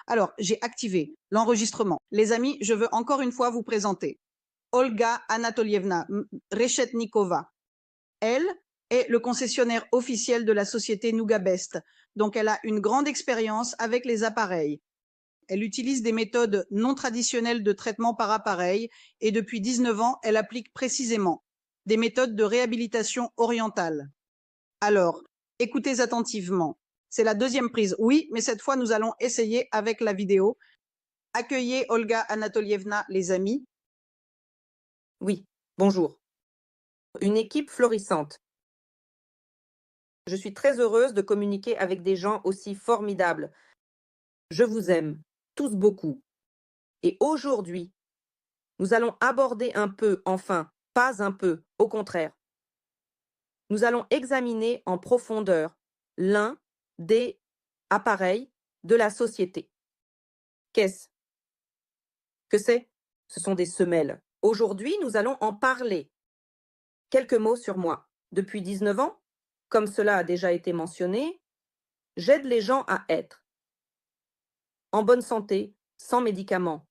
Alors, j'ai activé l'enregistrement. Les amis, je veux encore une fois vous présenter Olga Anatolievna Reshetnikova. Elle est le concessionnaire officiel de la société Nougat Best. Donc, elle a une grande expérience avec les appareils. Elle utilise des méthodes non traditionnelles de traitement par appareil et depuis 19 ans, elle applique précisément des méthodes de réhabilitation orientale. Alors, écoutez attentivement. C'est la deuxième prise. Oui, mais cette fois, nous allons essayer avec la vidéo. Accueillez Olga Anatolievna, les amis. Oui, bonjour. Une équipe florissante. Je suis très heureuse de communiquer avec des gens aussi formidables. Je vous aime, tous beaucoup. Et aujourd'hui, nous allons aborder un peu, enfin, pas un peu, au contraire. Nous allons examiner en profondeur l'un des appareils de la société. Qu'est-ce que c'est? Ce sont des semelles. Aujourd'hui, nous allons en parler. Quelques mots sur moi. Depuis 19 ans, comme cela a déjà été mentionné, j'aide les gens à être en bonne santé, sans médicaments.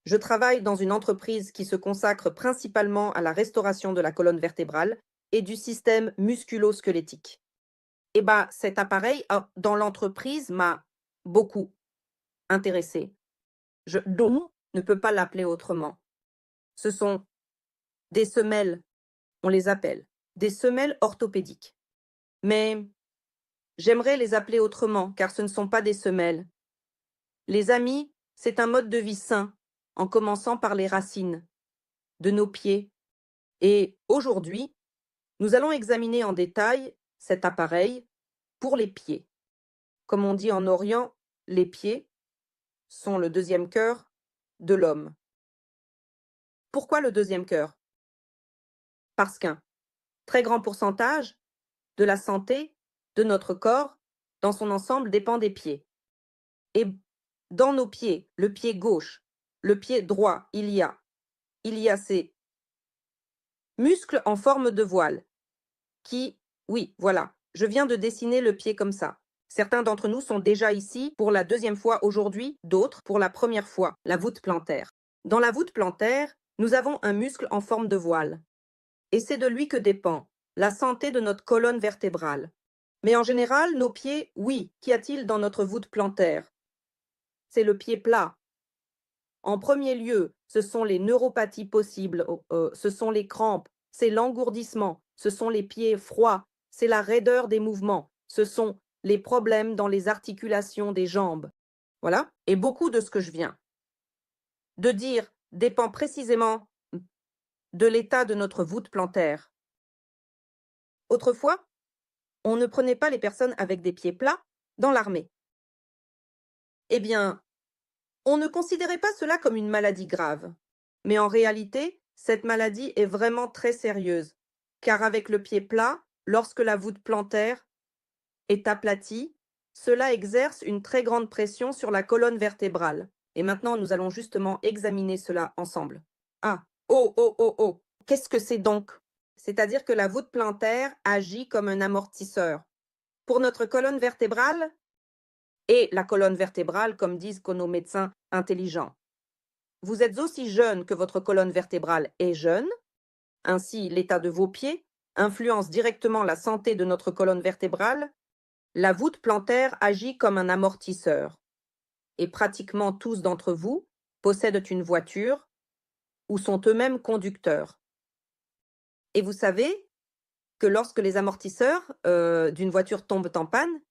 Je travaille dans une entreprise qui se consacre principalement à la restauration de la colonne vertébrale et du système musculo-squelettique. Et cet appareil dans l'entreprise m'a beaucoup intéressée. On ne peut pas l'appeler autrement. Ce sont des semelles, on les appelle, des semelles orthopédiques. Mais j'aimerais les appeler autrement, car ce ne sont pas des semelles. Les amis, c'est un mode de vie sain, en commençant par les racines de nos pieds. Et aujourd'hui, nous allons examiner en détail cet appareil pour les pieds. Comme on dit en Orient, les pieds sont le deuxième cœur de l'homme. Pourquoi le deuxième cœur? Parce qu'un très grand pourcentage de la santé de notre corps dans son ensemble dépend des pieds. Et dans nos pieds, le pied gauche, le pied droit, il y a ces muscles en forme de voile qui, oui, voilà, je viens de dessiner le pied comme ça. Certains d'entre nous sont déjà ici pour la deuxième fois aujourd'hui, d'autres pour la première fois, la voûte plantaire. Dans la voûte plantaire, nous avons un muscle en forme de voile. Et c'est de lui que dépend la santé de notre colonne vertébrale. Mais en général, nos pieds, oui, qu'y a-t-il dans notre voûte plantaire? C'est le pied plat. En premier lieu, ce sont les neuropathies possibles, ce sont les crampes, c'est l'engourdissement, ce sont les pieds froids, c'est la raideur des mouvements, ce sont les problèmes dans les articulations des jambes. Voilà. Et beaucoup de ce que je viens de dire dépend précisément de l'état de notre voûte plantaire. Autrefois, on ne prenait pas les personnes avec des pieds plats dans l'armée. Eh bien, on ne considérait pas cela comme une maladie grave. Mais en réalité, cette maladie est vraiment très sérieuse, car avec le pied plat, lorsque la voûte plantaire est aplatie, cela exerce une très grande pression sur la colonne vertébrale. Et maintenant, nous allons justement examiner cela ensemble. Ah, oh, oh, oh, oh, qu'est-ce que c'est donc? C'est-à-dire que la voûte plantaire agit comme un amortisseur. Pour notre colonne vertébrale, et la colonne vertébrale, comme disent nos médecins intelligents. Vous êtes aussi jeune que votre colonne vertébrale est jeune, ainsi l'état de vos pieds influence directement la santé de notre colonne vertébrale. La voûte plantaire agit comme un amortisseur. Et pratiquement tous d'entre vous possèdent une voiture ou sont eux-mêmes conducteurs. Et vous savez que lorsque les amortisseurs d'une voiture tombent en panne,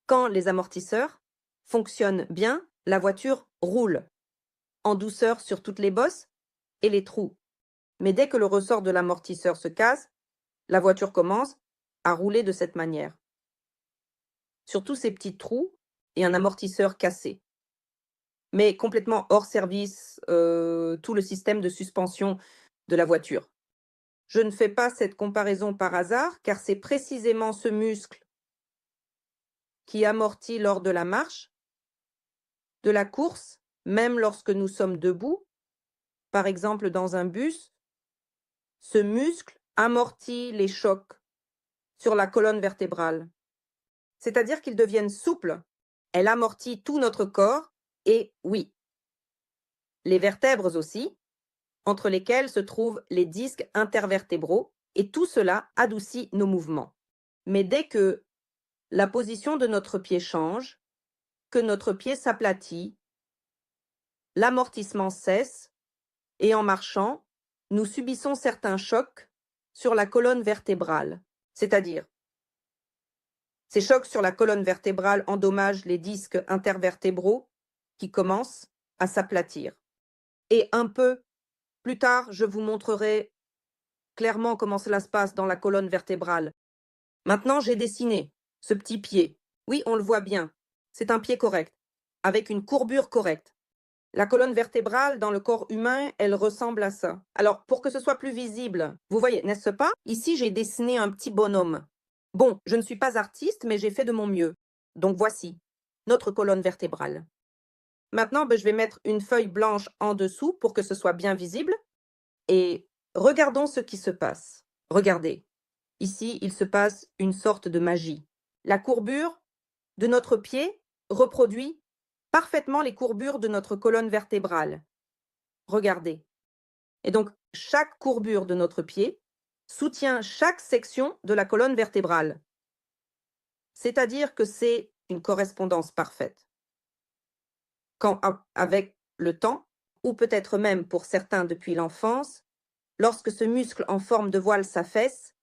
quand les amortisseurs fonctionnent bien, la voiture roule en douceur sur toutes les bosses et les trous. Mais dès que le ressort de l'amortisseur se casse, la voiture commence à rouler de cette manière. Sur tous ces petits trous et un amortisseur cassé. Mais complètement hors service, tout le système de suspension de la voiture. Je ne fais pas cette comparaison par hasard, car c'est précisément ce muscle qui amortit lors de la marche, de la course, même lorsque nous sommes debout, par exemple dans un bus. Ce muscle amortit les chocs sur la colonne vertébrale. C'est-à-dire qu'ils deviennent souples. Elle amortit tout notre corps Et oui, les vertèbres aussi, entre lesquelles se trouvent les disques intervertébraux, et tout cela adoucit nos mouvements. Mais dès que la position de notre pied change, que notre pied s'aplatit, l'amortissement cesse, et en marchant, nous subissons certains chocs sur la colonne vertébrale, c'est-à-dire ces chocs sur la colonne vertébrale endommagent les disques intervertébraux qui commencent à s'aplatir. Et un peu plus tard, je vous montrerai clairement comment cela se passe dans la colonne vertébrale. Maintenant, j'ai dessiné ce petit pied. Oui, on le voit bien. C'est un pied correct, avec une courbure correcte. La colonne vertébrale dans le corps humain, elle ressemble à ça. Alors, pour que ce soit plus visible, vous voyez, n'est-ce pas? Ici, j'ai dessiné un petit bonhomme. Bon, je ne suis pas artiste, mais j'ai fait de mon mieux. Donc voici notre colonne vertébrale. Maintenant, je vais mettre une feuille blanche en dessous pour que ce soit bien visible. Et regardons ce qui se passe. Regardez. Ici, il se passe une sorte de magie. La courbure de notre pied reproduit parfaitement les courbures de notre colonne vertébrale. Regardez. Et donc, chaque courbure de notre pied soutient chaque section de la colonne vertébrale. C'est-à-dire que c'est une correspondance parfaite. Quand, avec le temps, ou peut-être même pour certains depuis l'enfance, lorsque ce muscle en forme de voile s'affaisse,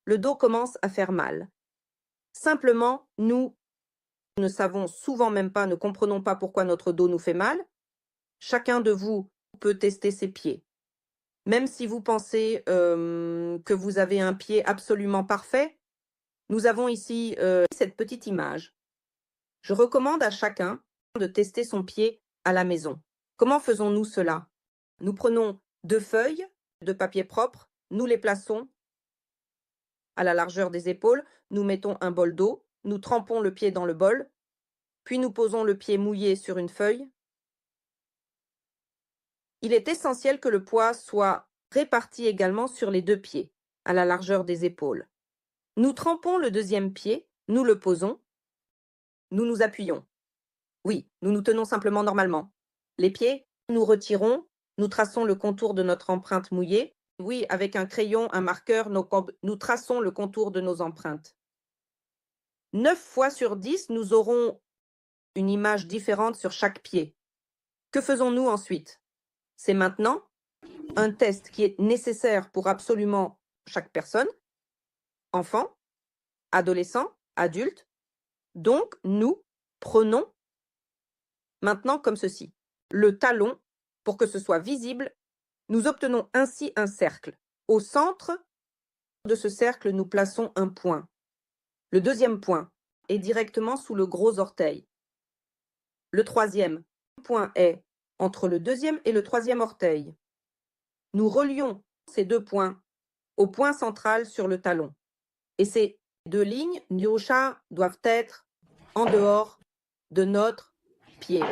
le dos commence à faire mal. Simplement, nous ne savons souvent même pas, ne comprenons pas pourquoi notre dos nous fait mal. Chacun de vous peut tester ses pieds. Même si vous pensez que vous avez un pied absolument parfait, nous avons ici cette petite image. Je recommande à chacun de tester son pied à la maison. Comment faisons-nous cela? Nous prenons 2 feuilles de papier propre, nous les plaçons à la largeur des épaules, nous mettons un bol d'eau, nous trempons le pied dans le bol, puis nous posons le pied mouillé sur une feuille. Il est essentiel que le poids soit réparti également sur les 2 pieds, à la largeur des épaules. Nous trempons le 2e pied, nous le posons, nous nous appuyons. Oui, nous nous tenons simplement normalement. Les pieds, nous retirons, nous traçons le contour de notre empreinte mouillée. Oui, avec un crayon, un marqueur, nous traçons le contour de nos empreintes. 9 fois sur 10, nous aurons une image différente sur chaque pied. Que faisons-nous ensuite? C'est maintenant un test qui est nécessaire pour absolument chaque personne, enfant, adolescent, adulte. Donc, nous prenons maintenant comme ceci. Le talon, pour que ce soit visible, nous obtenons ainsi un cercle. Au centre de ce cercle, nous plaçons un point. Le 2e point est directement sous le gros orteil. Le 3e point est entre le 2e et le 3e orteil. Nous relions ces 2 points au point central sur le talon. Et ces 2 lignes, nyosha, doivent être en dehors de notre pied.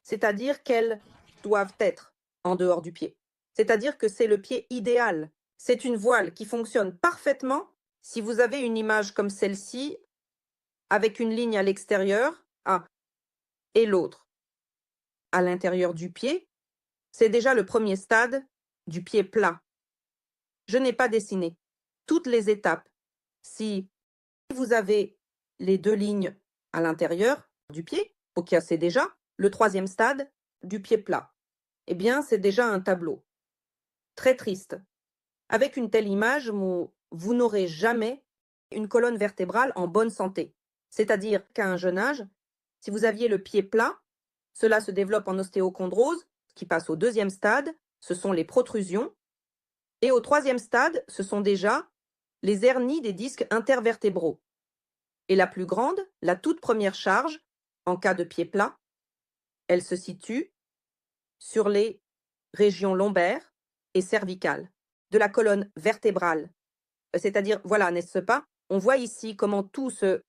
C'est-à-dire qu'elles doivent être en dehors du pied. C'est-à-dire que c'est le pied idéal. C'est une voile qui fonctionne parfaitement si vous avez une image comme celle-ci, avec une ligne à l'extérieur et l'autre à l'intérieur du pied. C'est déjà le premier stade du pied plat. Je n'ai pas dessiné toutes les étapes. Si vous avez les 2 lignes à l'intérieur du pied, ok, c'est déjà le 3e stade du pied plat. Eh bien, c'est déjà un tableau. Très triste. Avec une telle image, vous n'aurez jamais une colonne vertébrale en bonne santé. C'est-à-dire qu'à un jeune âge, si vous aviez le pied plat, cela se développe en ostéochondrose, qui passe au 2e stade, ce sont les protrusions. Et au 3e stade, ce sont déjà les hernies des disques intervertébraux. Et la plus grande, la toute première charge, en cas de pied plat, elle se situe sur les régions lombaires et cervicales de la colonne vertébrale. C'est-à-dire, voilà, n'est-ce pas? On voit ici comment tout se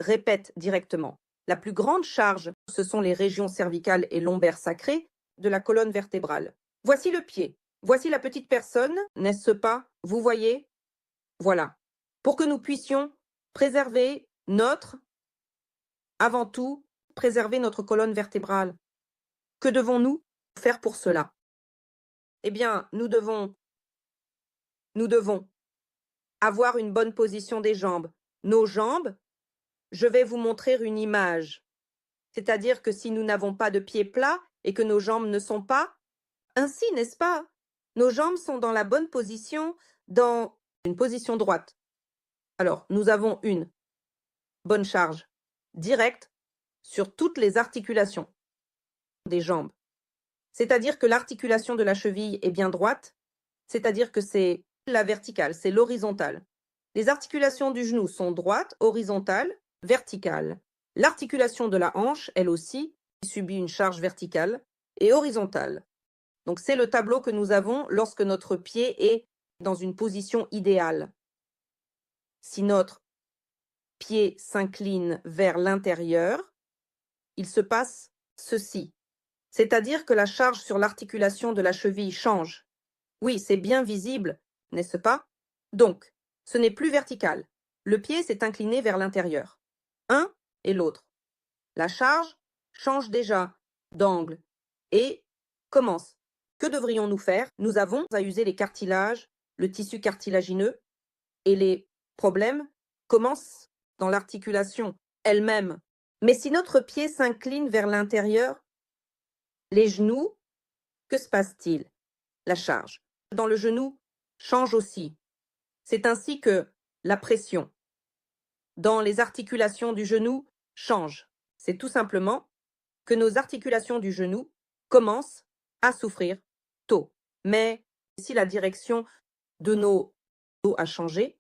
répète directement. La plus grande charge, ce sont les régions cervicales et lombaires sacrées de la colonne vertébrale. Voici le pied. Voici la petite personne, n'est-ce pas? Vous voyez? Voilà. Pour que nous puissions préserver notre, avant tout, préserver notre colonne vertébrale. Que devons-nous faire pour cela? Eh bien, nous devons avoir une bonne position des jambes. Nos jambes, je vais vous montrer une image. C'est-à-dire que si nous n'avons pas de pieds plats et que nos jambes ne sont pas ainsi, n'est-ce pas? Nos jambes sont dans la bonne position, dans une position droite. Alors, nous avons une bonne charge directe sur toutes les articulations des jambes. C'est-à-dire que l'articulation de la cheville est bien droite, c'est-à-dire que c'est la verticale, c'est l'horizontale. Les articulations du genou sont droites, horizontales, verticales. L'articulation de la hanche, elle aussi, subit une charge verticale et horizontale. Donc c'est le tableau que nous avons lorsque notre pied est dans une position idéale. Si notre pied s'incline vers l'intérieur, il se passe ceci. C'est-à-dire que la charge sur l'articulation de la cheville change. Oui, c'est bien visible, n'est-ce pas? Donc, ce n'est plus vertical. Le pied s'est incliné vers l'intérieur. Un et l'autre. La charge change déjà d'angle et commence. Que devrions-nous faire? Nous avons à user les cartilages, le tissu cartilagineux, et les problèmes commencent dans l'articulation elle-même. Mais si notre pied s'incline vers l'intérieur, les genoux, que se passe-t-il? La charge dans le genou change aussi. C'est ainsi que la pression dans les articulations du genou change. C'est tout simplement que nos articulations du genou commencent à souffrir tôt. Mais si la direction de nos dos a changé,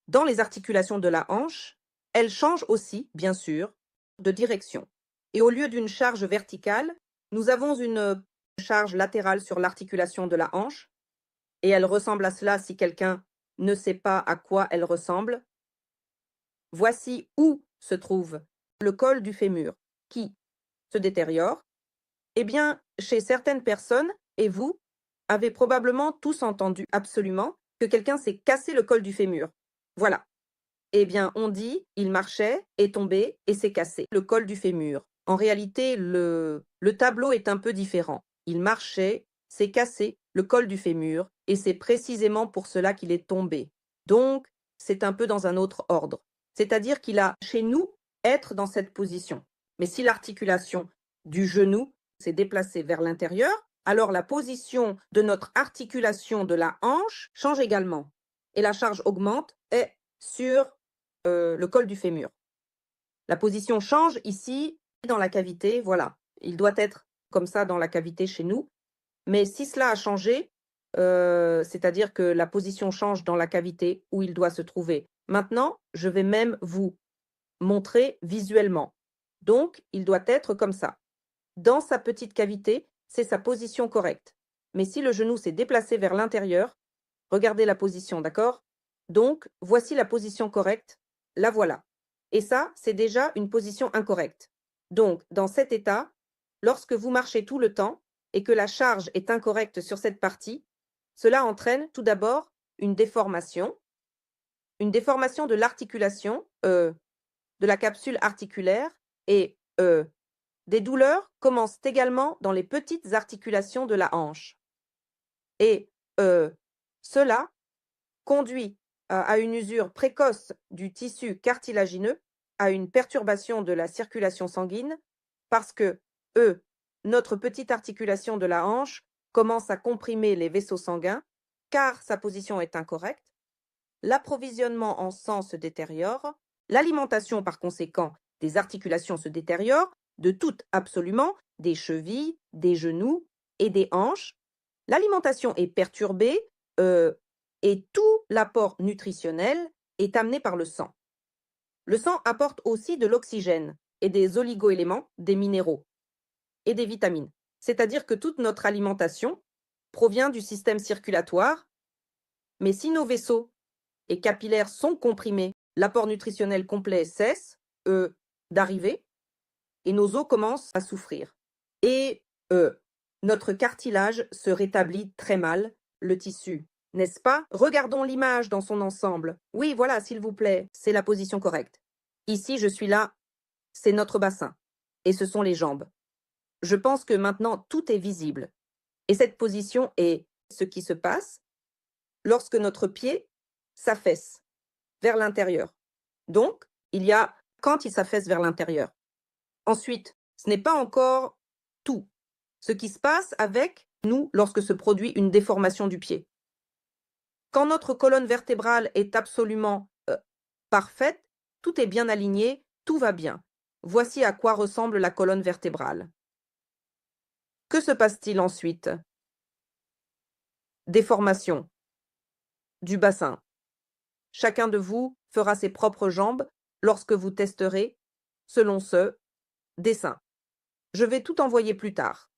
dans les articulations de la hanche, elle change aussi, bien sûr, de direction. Et au lieu d'une charge verticale, nous avons une charge latérale sur l'articulation de la hanche, et elle ressemble à cela si quelqu'un ne sait pas à quoi elle ressemble. Voici où se trouve le col du fémur qui se détériore. Eh bien, chez certaines personnes, et vous, avez probablement tous entendu absolument que quelqu'un s'est cassé le col du fémur. Voilà. Eh bien, on dit, il marchait, est tombé et s'est cassé le col du fémur. En réalité, le tableau est un peu différent. Il marchait, s'est cassé le col du fémur et c'est précisément pour cela qu'il est tombé. Donc, c'est un peu dans un autre ordre. C'est-à-dire qu'il a, chez nous, être dans cette position. Mais si l'articulation du genou s'est déplacée vers l'intérieur, alors la position de notre articulation de la hanche change également. Et la charge augmente est sur le col du fémur. La position change ici, dans la cavité, voilà. Il doit être comme ça dans la cavité chez nous. Mais si cela a changé, c'est-à-dire que la position change dans la cavité où il doit se trouver. Maintenant, je vais même vous montrer visuellement. Donc, il doit être comme ça. Dans sa petite cavité, c'est sa position correcte. Mais si le genou s'est déplacé vers l'intérieur, regardez la position, d'accord? Donc, voici la position correcte. La voilà. Et ça, c'est déjà une position incorrecte. Donc, dans cet état, lorsque vous marchez tout le temps et que la charge est incorrecte sur cette partie, cela entraîne tout d'abord une déformation de l'articulation, de la capsule articulaire et des douleurs commencent également dans les petites articulations de la hanche. Et cela conduit à une usure précoce du tissu cartilagineux, à une perturbation de la circulation sanguine, parce que notre petite articulation de la hanche commence à comprimer les vaisseaux sanguins, car sa position est incorrecte, l'approvisionnement en sang se détériore, l'alimentation par conséquent des articulations se détériore, de toutes absolument, des chevilles, des genoux et des hanches. L'alimentation est perturbée et tout l'apport nutritionnel est amené par le sang. Le sang apporte aussi de l'oxygène et des oligoéléments, des minéraux et des vitamines. C'est-à-dire que toute notre alimentation provient du système circulatoire, mais si nos vaisseaux et capillaires sont comprimés, l'apport nutritionnel complet cesse d'arriver et nos os commencent à souffrir. Et notre cartilage se rétablit très mal, le tissu, n'est-ce pas? Regardons l'image dans son ensemble. Oui, voilà, s'il vous plaît, c'est la position correcte. Ici, je suis là, c'est notre bassin. et ce sont les jambes. Je pense que maintenant tout est visible. Et cette position est ce qui se passe lorsque notre pied s'affaisse vers l'intérieur. Donc, il y a quand il s'affaisse vers l'intérieur. Ensuite, ce n'est pas encore tout. Ce qui se passe avec nous lorsque se produit une déformation du pied. Quand notre colonne vertébrale est absolument parfaite, tout est bien aligné, tout va bien. Voici à quoi ressemble la colonne vertébrale. Que se passe-t-il ensuite? Déformation du bassin. Chacun de vous fera ses propres jambes lorsque vous testerez selon ce dessin. Je vais tout envoyer plus tard.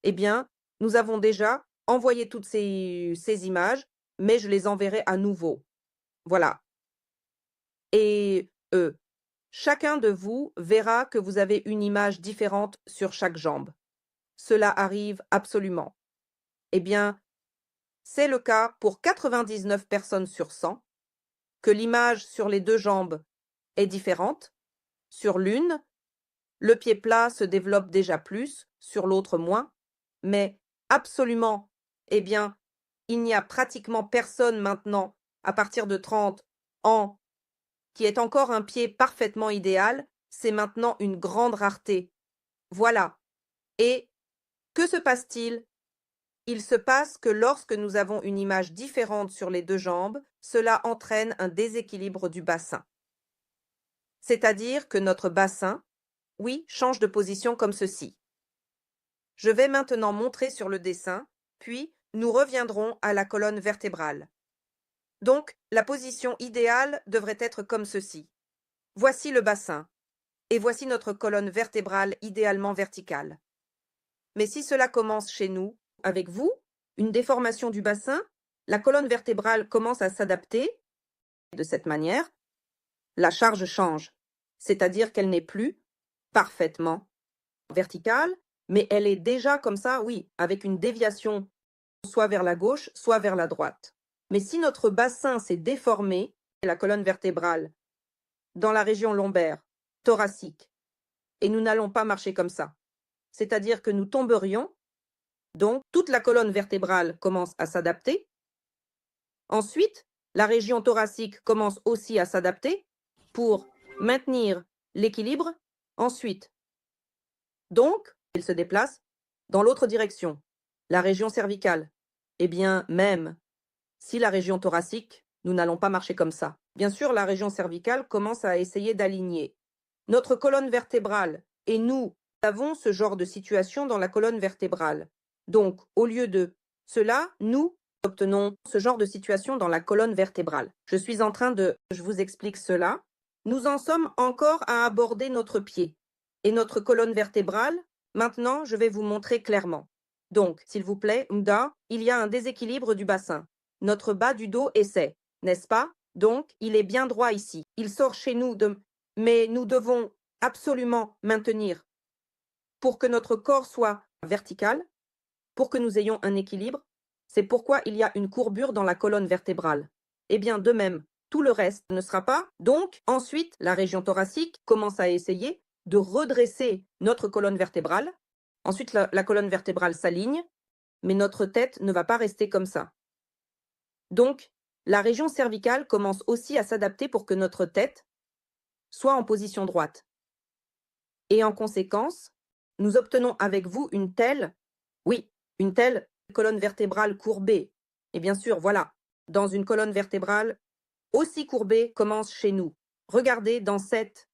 Eh bien, nous avons déjà envoyé toutes ces images, mais je les enverrai à nouveau. Voilà. Et chacun de vous verra que vous avez une image différente sur chaque jambe. Cela arrive absolument. Eh bien, c'est le cas pour 99 personnes sur 100, que l'image sur les deux jambes est différente. Sur l'une, le pied plat se développe déjà plus, sur l'autre moins, mais absolument, eh bien, il n'y a pratiquement personne maintenant, à partir de 30 ans, qui est encore un pied parfaitement idéal. C'est maintenant une grande rareté. Voilà. Et que se passe-t-il? Il se passe que lorsque nous avons une image différente sur les deux jambes, cela entraîne un déséquilibre du bassin. C'est-à-dire que notre bassin, oui, change de position comme ceci. Je vais maintenant montrer sur le dessin, puis nous reviendrons à la colonne vertébrale. Donc, la position idéale devrait être comme ceci. Voici le bassin, et voici notre colonne vertébrale idéalement verticale. Mais si cela commence chez nous, avec vous, une déformation du bassin, la colonne vertébrale commence à s'adapter de cette manière, la charge change, c'est-à-dire qu'elle n'est plus parfaitement verticale, mais elle est déjà comme ça, oui, avec une déviation soit vers la gauche, soit vers la droite. Mais si notre bassin s'est déformé, la colonne vertébrale, dans la région lombaire, thoracique, et nous n'allons pas marcher comme ça, c'est-à-dire que nous tomberions, donc toute la colonne vertébrale commence à s'adapter. Ensuite, la région thoracique commence aussi à s'adapter pour maintenir l'équilibre. Ensuite, donc, il se déplace dans l'autre direction, la région cervicale. Eh bien, même si la région thoracique, nous n'allons pas marcher comme ça. Bien sûr, la région cervicale commence à essayer d'aligner notre colonne vertébrale et nous avons ce genre de situation dans la colonne vertébrale. Donc, au lieu de cela, nous obtenons ce genre de situation dans la colonne vertébrale. Je vous explique cela. Nous en sommes encore à aborder notre pied et notre colonne vertébrale. Maintenant, je vais vous montrer clairement. Donc, s'il vous plaît, Mda, il y a un déséquilibre du bassin. Notre bas du dos essaie, n'est-ce pas? Donc, il est bien droit ici. Il sort chez nous mais nous devons absolument maintenir pour que notre corps soit vertical, pour que nous ayons un équilibre. C'est pourquoi il y a une courbure dans la colonne vertébrale. Eh bien, de même, tout le reste ne sera pas. Donc, ensuite, la région thoracique commence à essayer de redresser notre colonne vertébrale. Ensuite, la colonne vertébrale s'aligne, mais notre tête ne va pas rester comme ça. Donc, la région cervicale commence aussi à s'adapter pour que notre tête soit en position droite. Et en conséquence, nous obtenons avec vous une telle colonne vertébrale courbée. Et bien sûr, voilà, dans une colonne vertébrale aussi courbée commence chez nous. Regardez dans cette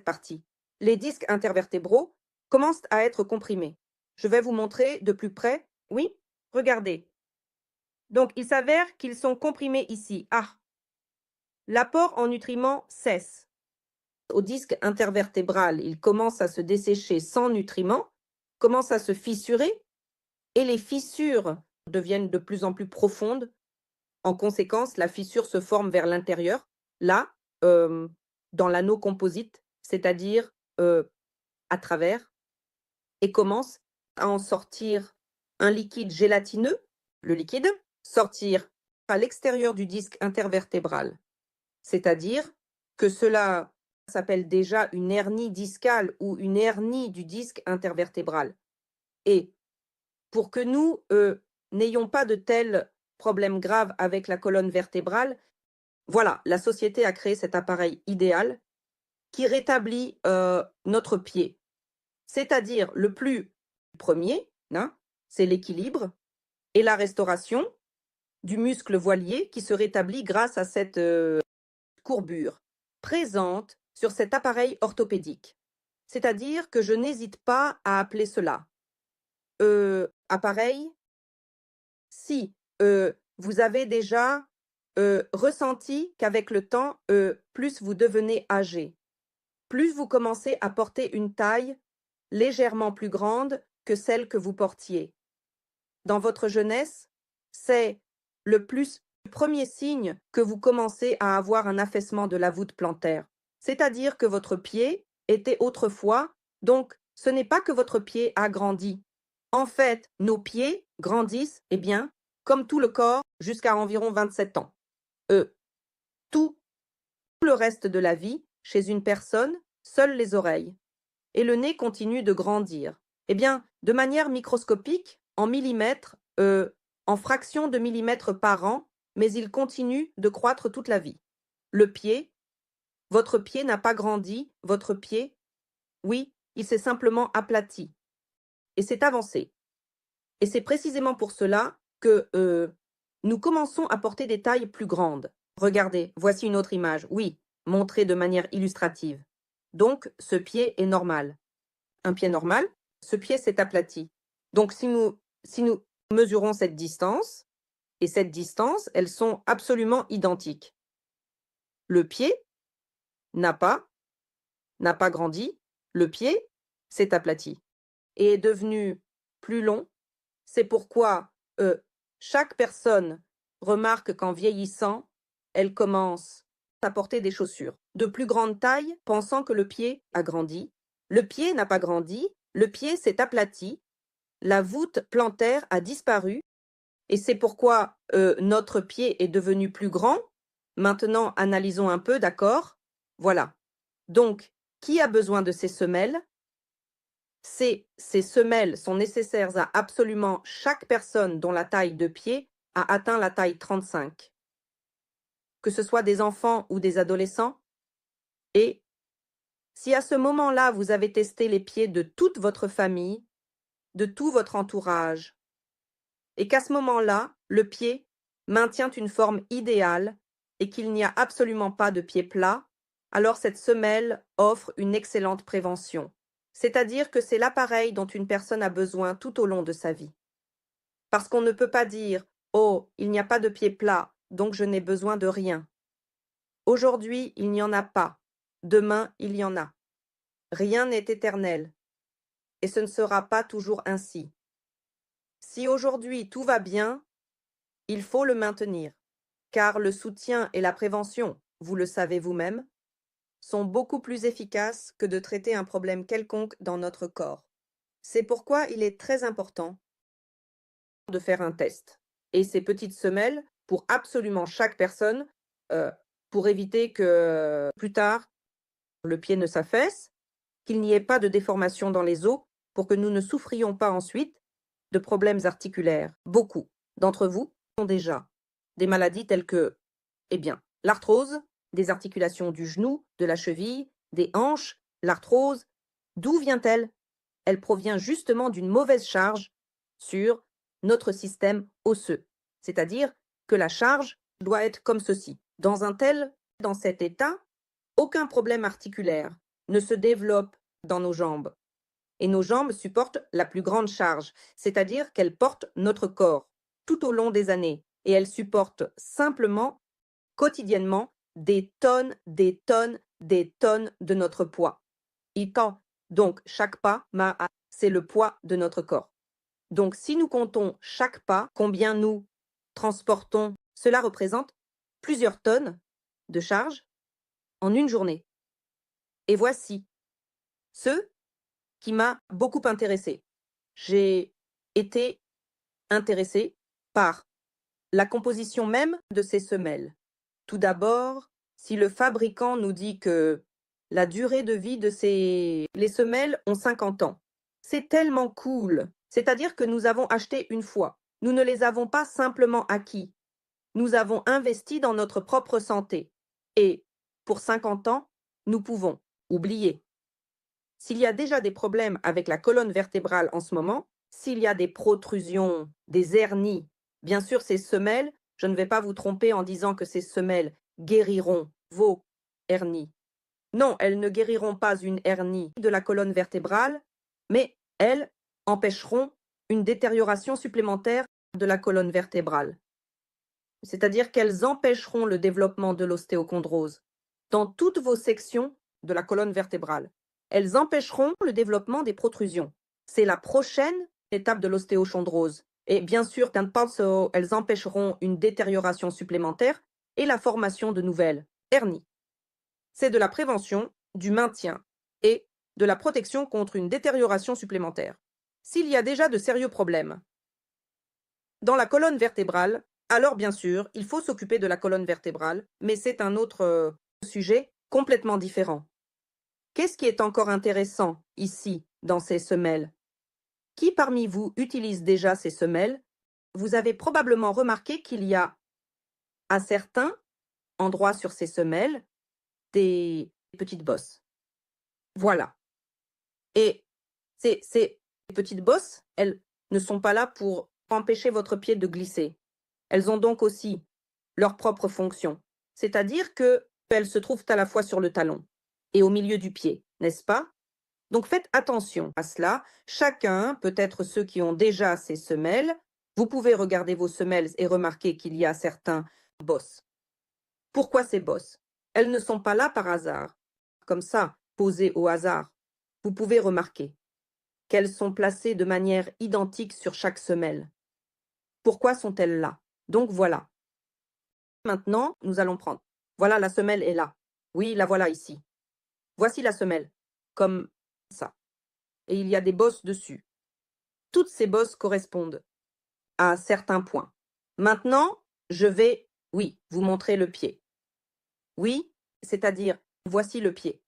partie. Les disques intervertébraux commencent à être comprimés. Je vais vous montrer de plus près. Oui, regardez. Donc, il s'avère qu'ils sont comprimés ici. Ah, l'apport en nutriments cesse. Au disque intervertébral, il commence à se dessécher sans nutriments, commence à se fissurer, et les fissures deviennent de plus en plus profondes. En conséquence, la fissure se forme vers l'intérieur, là, dans l'anneau composite, c'est-à-dire à travers, et commence à en sortir un liquide gélatineux, le liquide, sortir à l'extérieur du disque intervertébral. C'est-à-dire que cela s'appelle déjà une hernie discale ou une hernie du disque intervertébral. Et pour que nous n'ayons pas de tels problèmes graves avec la colonne vertébrale, voilà, la société a créé cet appareil idéal qui rétablit notre pied. C'est-à-dire le plus premier, hein, c'est l'équilibre et la restauration du muscle voilier qui se rétablit grâce à cette courbure présente sur cet appareil orthopédique. C'est-à-dire que je n'hésite pas à appeler cela appareil si vous avez déjà ressenti qu'avec le temps, plus vous devenez âgé, plus vous commencez à porter une taille légèrement plus grande que celle que vous portiez. Dans votre jeunesse, c'est le premier signe que vous commencez à avoir un affaissement de la voûte plantaire. C'est-à-dire que votre pied était autrefois, donc ce n'est pas que votre pied a grandi. En fait, nos pieds grandissent, eh bien, comme tout le corps, jusqu'à environ 27 ans. Tout le reste de la vie, chez une personne, seules les oreilles. Et le nez continue de grandir. Eh bien, de manière microscopique, en millimètres, en fractions de millimètres par an, mais il continue de croître toute la vie. Le pied, votre pied n'a pas grandi, votre pied, oui, il s'est simplement aplati et s'est avancé. Et c'est précisément pour cela que nous commençons à porter des tailles plus grandes. Regardez, voici une autre image, oui, montrée de manière illustrative. Donc, ce pied est normal. Un pied normal, ce pied s'est aplati. Donc, si nous mesurons cette distance et cette distance, elles sont absolument identiques. Le pied n'a pas grandi, le pied s'est aplati et est devenu plus long. C'est pourquoi chaque personne remarque qu'en vieillissant, elle commence à porter des chaussures de plus grande taille, pensant que le pied a grandi. Le pied n'a pas grandi, le pied s'est aplati, la voûte plantaire a disparu, et c'est pourquoi notre pied est devenu plus grand. Maintenant, analysons un peu, d'accord? Voilà. Donc, qui a besoin de ces semelles? Ces semelles sont nécessaires à absolument chaque personne dont la taille de pied a atteint la taille 35. Que ce soit des enfants ou des adolescents. Et si à ce moment-là, vous avez testé les pieds de toute votre famille, de tout votre entourage, et qu'à ce moment-là, le pied maintient une forme idéale et qu'il n'y a absolument pas de pied plat, alors cette semelle offre une excellente prévention. C'est-à-dire que c'est l'appareil dont une personne a besoin tout au long de sa vie. Parce qu'on ne peut pas dire « Oh, il n'y a pas de pied plat, donc je n'ai besoin de rien ». Aujourd'hui, il n'y en a pas. Demain, il y en a. Rien n'est éternel. Et ce ne sera pas toujours ainsi. Si aujourd'hui tout va bien, il faut le maintenir, car le soutien et la prévention, vous le savez vous-même, sont beaucoup plus efficaces que de traiter un problème quelconque dans notre corps. C'est pourquoi il est très important de faire un test. Et ces petites semelles, pour absolument chaque personne, pour éviter que plus tard, le pied ne s'affaisse, qu'il n'y ait pas de déformation dans les os, pour que nous ne souffrions pas ensuite de problèmes articulaires. Beaucoup d'entre vous ont déjà des maladies telles que, eh bien, l'arthrose, des articulations du genou, de la cheville, des hanches, l'arthrose. D'où vient-elle? Elle provient justement d'une mauvaise charge sur notre système osseux. C'est-à-dire que la charge doit être comme ceci. Dans cet état, aucun problème articulaire ne se développe dans nos jambes. Et nos jambes supportent la plus grande charge, c'est-à-dire qu'elles portent notre corps tout au long des années. Et elles supportent simplement, quotidiennement, des tonnes, des tonnes, des tonnes de notre poids. Donc, chaque pas, c'est le poids de notre corps. Donc, si nous comptons chaque pas, combien nous transportons, cela représente plusieurs tonnes de charge en une journée. Et voici ce qui m'a beaucoup intéressée. J'ai été intéressée par la composition même de ces semelles. Tout d'abord, si le fabricant nous dit que La durée de vie de les semelles ont 50 ans. C'est tellement cool. C'est-à-dire que nous avons acheté une fois. Nous ne les avons pas simplement acquis. Nous avons investi dans notre propre santé. Et pour 50 ans, nous pouvons oublier. S'il y a déjà des problèmes avec la colonne vertébrale en ce moment, s'il y a des protrusions, des hernies, bien sûr, ces semelles, je ne vais pas vous tromper en disant que ces semelles guériront vos hernies. Non, elles ne guériront pas une hernie de la colonne vertébrale, mais elles empêcheront une détérioration supplémentaire de la colonne vertébrale. C'est-à-dire qu'elles empêcheront le développement de l'ostéochondrose dans toutes vos sections de la colonne vertébrale. Elles empêcheront le développement des protrusions. C'est la prochaine étape de l'ostéochondrose. Et bien sûr, elles empêcheront une détérioration supplémentaire et la formation de nouvelles hernies. C'est de la prévention, du maintien et de la protection contre une détérioration supplémentaire. S'il y a déjà de sérieux problèmes dans la colonne vertébrale, alors bien sûr, il faut s'occuper de la colonne vertébrale, mais c'est un autre sujet complètement différent. Qu'est-ce qui est encore intéressant ici, dans ces semelles? Qui parmi vous utilise déjà ces semelles? Vous avez probablement remarqué qu'il y a à certains endroits sur ces semelles des petites bosses. Voilà. Et ces petites bosses, elles ne sont pas là pour empêcher votre pied de glisser. Elles ont donc aussi leur propre fonction. C'est-à-dire qu'elles se trouvent à la fois sur le talon et au milieu du pied, n'est-ce pas? Donc faites attention à cela. Chacun, peut-être ceux qui ont déjà ces semelles, vous pouvez regarder vos semelles et remarquer qu'il y a certains bosses. Pourquoi ces bosses? Elles ne sont pas là par hasard, comme ça, posées au hasard. Vous pouvez remarquer qu'elles sont placées de manière identique sur chaque semelle. Pourquoi sont-elles là? Donc voilà. Maintenant, nous allons prendre. Voilà, la semelle est là. Oui, la voilà ici. Voici la semelle, comme ça. Et il y a des bosses dessus. Toutes ces bosses correspondent à certains points. Maintenant, je vais, oui, vous montrer le pied. Oui, c'est-à-dire, voici le pied.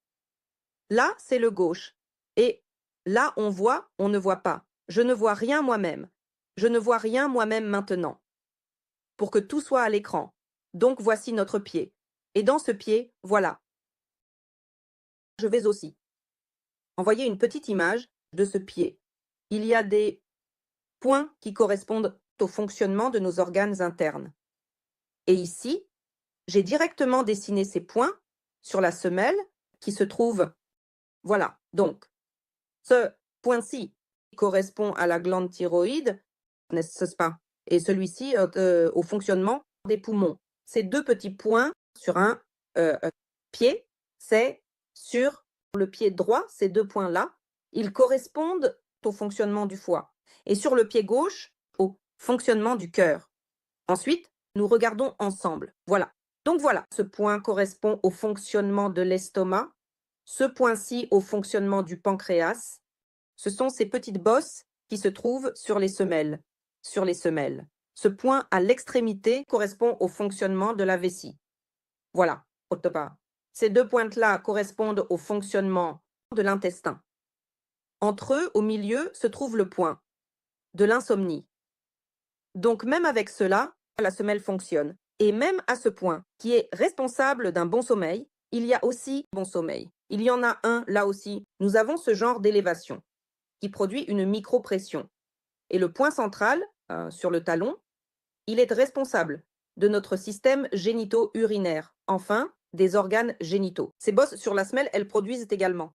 Là, c'est le gauche. Et là, on voit, on ne voit pas. Je ne vois rien moi-même. Je ne vois rien moi-même maintenant. Pour que tout soit à l'écran. Donc, voici notre pied. Et dans ce pied, voilà. Je vais aussi envoyer une petite image de ce pied. Il y a des points qui correspondent au fonctionnement de nos organes internes. Et ici, j'ai directement dessiné ces points sur la semelle qui se trouve. Voilà. Donc, ce point-ci correspond à la glande thyroïde, n'est-ce pas? Et celui-ci au fonctionnement des poumons. Ces deux petits points sur un pied, c'est sur le pied droit, ces deux points-là, ils correspondent au fonctionnement du foie. Et sur le pied gauche, au fonctionnement du cœur. Ensuite, nous regardons ensemble. Voilà. Donc voilà, ce point correspond au fonctionnement de l'estomac, ce point-ci au fonctionnement du pancréas. Ce sont ces petites bosses qui se trouvent sur les semelles. Sur les semelles. Ce point à l'extrémité correspond au fonctionnement de la vessie. Voilà, autre part. Ces deux pointes-là correspondent au fonctionnement de l'intestin. Entre eux, au milieu, se trouve le point de l'insomnie. Donc même avec cela, la semelle fonctionne. Et même à ce point, qui est responsable d'un bon sommeil, il y a aussi bon sommeil. Il y en a un là aussi. Nous avons ce genre d'élévation qui produit une micropression. Et le point central, sur le talon, il est responsable de notre système génito-urinaire, enfin des organes génitaux. Ces bosses sur la semelle, elles produisent également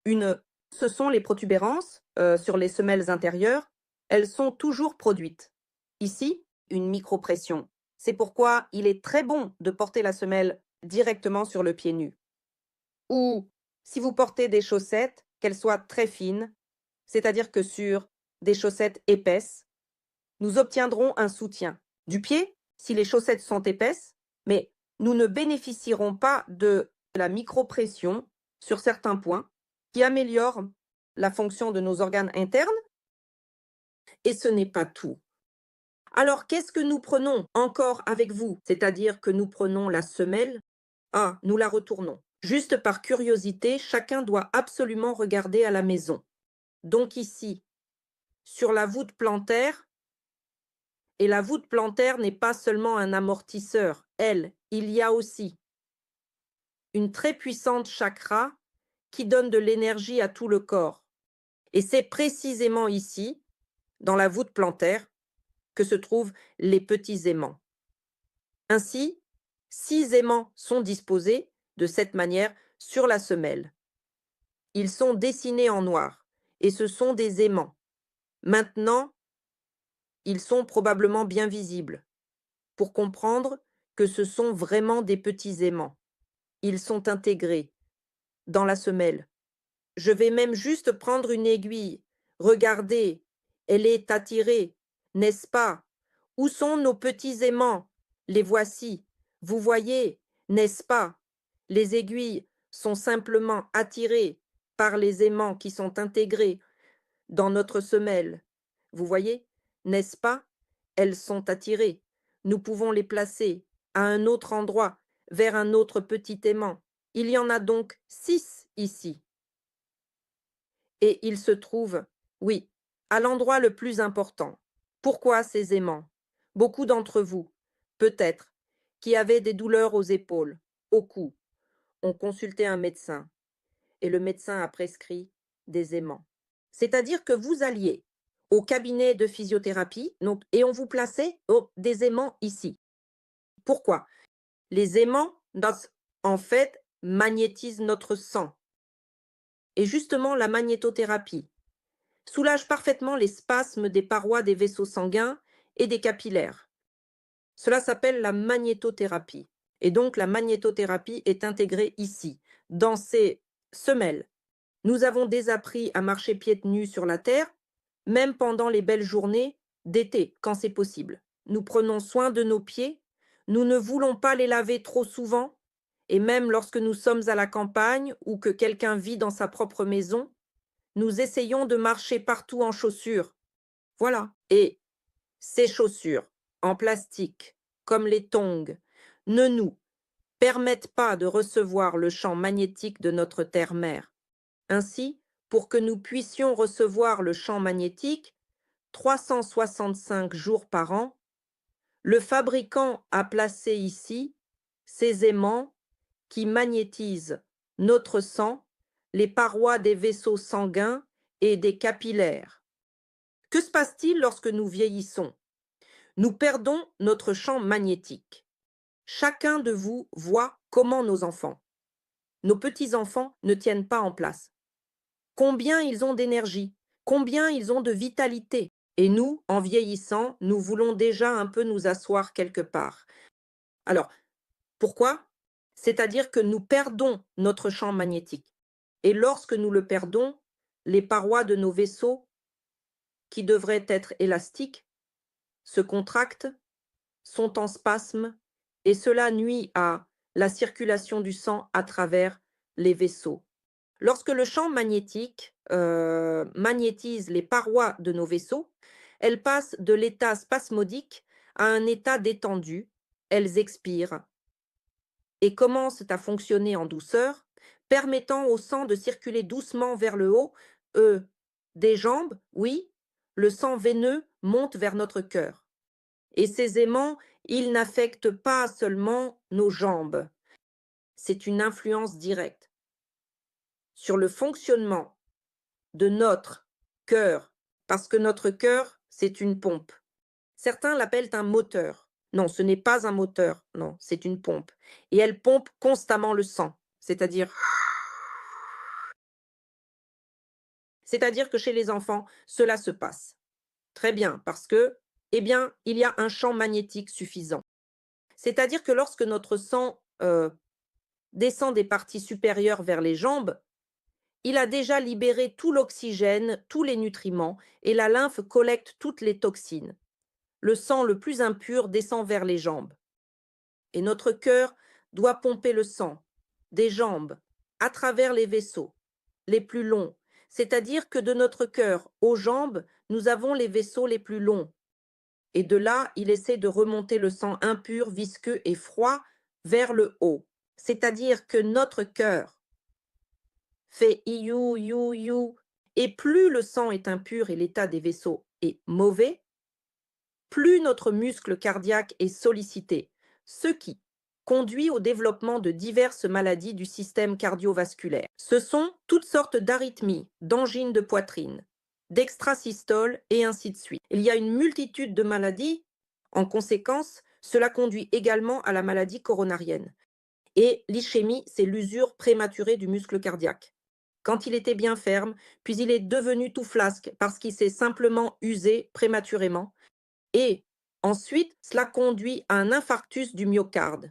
ce sont les protubérances sur les semelles intérieures. Elles sont toujours produites. Ici, une micropression. C'est pourquoi il est très bon de porter la semelle directement sur le pied nu. Ou si vous portez des chaussettes, qu'elles soient très fines, c'est-à-dire que sur des chaussettes épaisses, nous obtiendrons un soutien du pied si les chaussettes sont épaisses, mais nous ne bénéficierons pas de la micropression sur certains points qui améliorent la fonction de nos organes internes. Et ce n'est pas tout. Alors, qu'est-ce que nous prenons encore avec vous? C'est-à-dire que nous prenons la semelle, nous la retournons. Juste par curiosité, chacun doit absolument regarder à la maison. Donc ici, sur la voûte plantaire, et la voûte plantaire n'est pas seulement un amortisseur, il y a aussi une très puissante chakra qui donne de l'énergie à tout le corps. Et c'est précisément ici, dans la voûte plantaire, que se trouvent les petits aimants. Ainsi, 6 aimants sont disposés de cette manière sur la semelle. Ils sont dessinés en noir et ce sont des aimants. Maintenant, ils sont probablement bien visibles pour comprendre que ce sont vraiment des petits aimants. Ils sont intégrés dans la semelle. Je vais même juste prendre une aiguille. Regardez, elle est attirée, n'est-ce pas? Où sont nos petits aimants? Les voici. Vous voyez, n'est-ce pas? Les aiguilles sont simplement attirées par les aimants qui sont intégrés dans notre semelle. Vous voyez, n'est-ce pas? Elles sont attirées. Nous pouvons les placer à un autre endroit, vers un autre petit aimant. Il y en a donc 6 ici. Et ils se trouvent, oui, à l'endroit le plus important. Pourquoi ces aimants? Beaucoup d'entre vous, peut-être, qui avaient des douleurs aux épaules, au cou, ont consulté un médecin et le médecin a prescrit des aimants. C'est-à-dire que vous alliez au cabinet de physiothérapie et on vous plaçait des aimants ici. Pourquoi? Les aimants, en fait, magnétisent notre sang. Et justement, la magnétothérapie soulage parfaitement les spasmes des parois des vaisseaux sanguins et des capillaires. Cela s'appelle la magnétothérapie. Et donc, la magnétothérapie est intégrée ici, dans ces semelles. Nous avons désappris à marcher pieds nus sur la terre, même pendant les belles journées d'été, quand c'est possible. Nous prenons soin de nos pieds, nous ne voulons pas les laver trop souvent, et même lorsque nous sommes à la campagne ou que quelqu'un vit dans sa propre maison, nous essayons de marcher partout en chaussures. Voilà. Et ces chaussures en plastique, comme les tongs, ne nous permettent pas de recevoir le champ magnétique de notre terre-mère. Ainsi, pour que nous puissions recevoir le champ magnétique 365 jours par an, le fabricant a placé ici ces aimants qui magnétisent notre sang, les parois des vaisseaux sanguins et des capillaires. Que se passe-t-il lorsque nous vieillissons? Nous perdons notre champ magnétique. Chacun de vous voit comment nos enfants, nos petits-enfants ne tiennent pas en place. Combien ils ont d'énergie, combien ils ont de vitalité. Et nous, en vieillissant, nous voulons déjà un peu nous asseoir quelque part. Alors, pourquoi? C'est-à-dire que nous perdons notre champ magnétique. Et lorsque nous le perdons, les parois de nos vaisseaux, qui devraient être élastiques, se contractent, sont en spasme, et cela nuit à la circulation du sang à travers les vaisseaux. Lorsque le champ magnétique magnétise les parois de nos vaisseaux, elles passent de l'état spasmodique à un état détendu, elles expirent et commencent à fonctionner en douceur, permettant au sang de circuler doucement vers le haut, des jambes, oui, le sang veineux monte vers notre cœur. Et ces aimants, ils n'affectent pas seulement nos jambes, c'est une influence directe sur le fonctionnement de notre cœur, parce que notre cœur, c'est une pompe. Certains l'appellent un moteur. Non, ce n'est pas un moteur, non, c'est une pompe. Et elle pompe constamment le sang, c'est-à-dire que chez les enfants, cela se passe. Très bien, parce que, eh bien, il y a un champ magnétique suffisant. C'est-à-dire que lorsque notre sang descend des parties supérieures vers les jambes, il a déjà libéré tout l'oxygène, tous les nutriments, et la lymphe collecte toutes les toxines. Le sang le plus impur descend vers les jambes. Et notre cœur doit pomper le sang des jambes à travers les vaisseaux les plus longs. C'est-à-dire que de notre cœur aux jambes, nous avons les vaisseaux les plus longs. Et de là, il essaie de remonter le sang impur, visqueux et froid vers le haut. c'est-à-dire que notre cœur fait iou, you, you, et plus le sang est impur et l'état des vaisseaux est mauvais, plus notre muscle cardiaque est sollicité, ce qui conduit au développement de diverses maladies du système cardiovasculaire. Ce sont toutes sortes d'arythmies, d'angines de poitrine, d'extrasystole et ainsi de suite. Il y a une multitude de maladies. En conséquence, cela conduit également à la maladie coronarienne. Et l'ischémie, c'est l'usure prématurée du muscle cardiaque. Quand il était bien ferme, puis il est devenu tout flasque parce qu'il s'est simplement usé prématurément. Et ensuite, cela conduit à un infarctus du myocarde.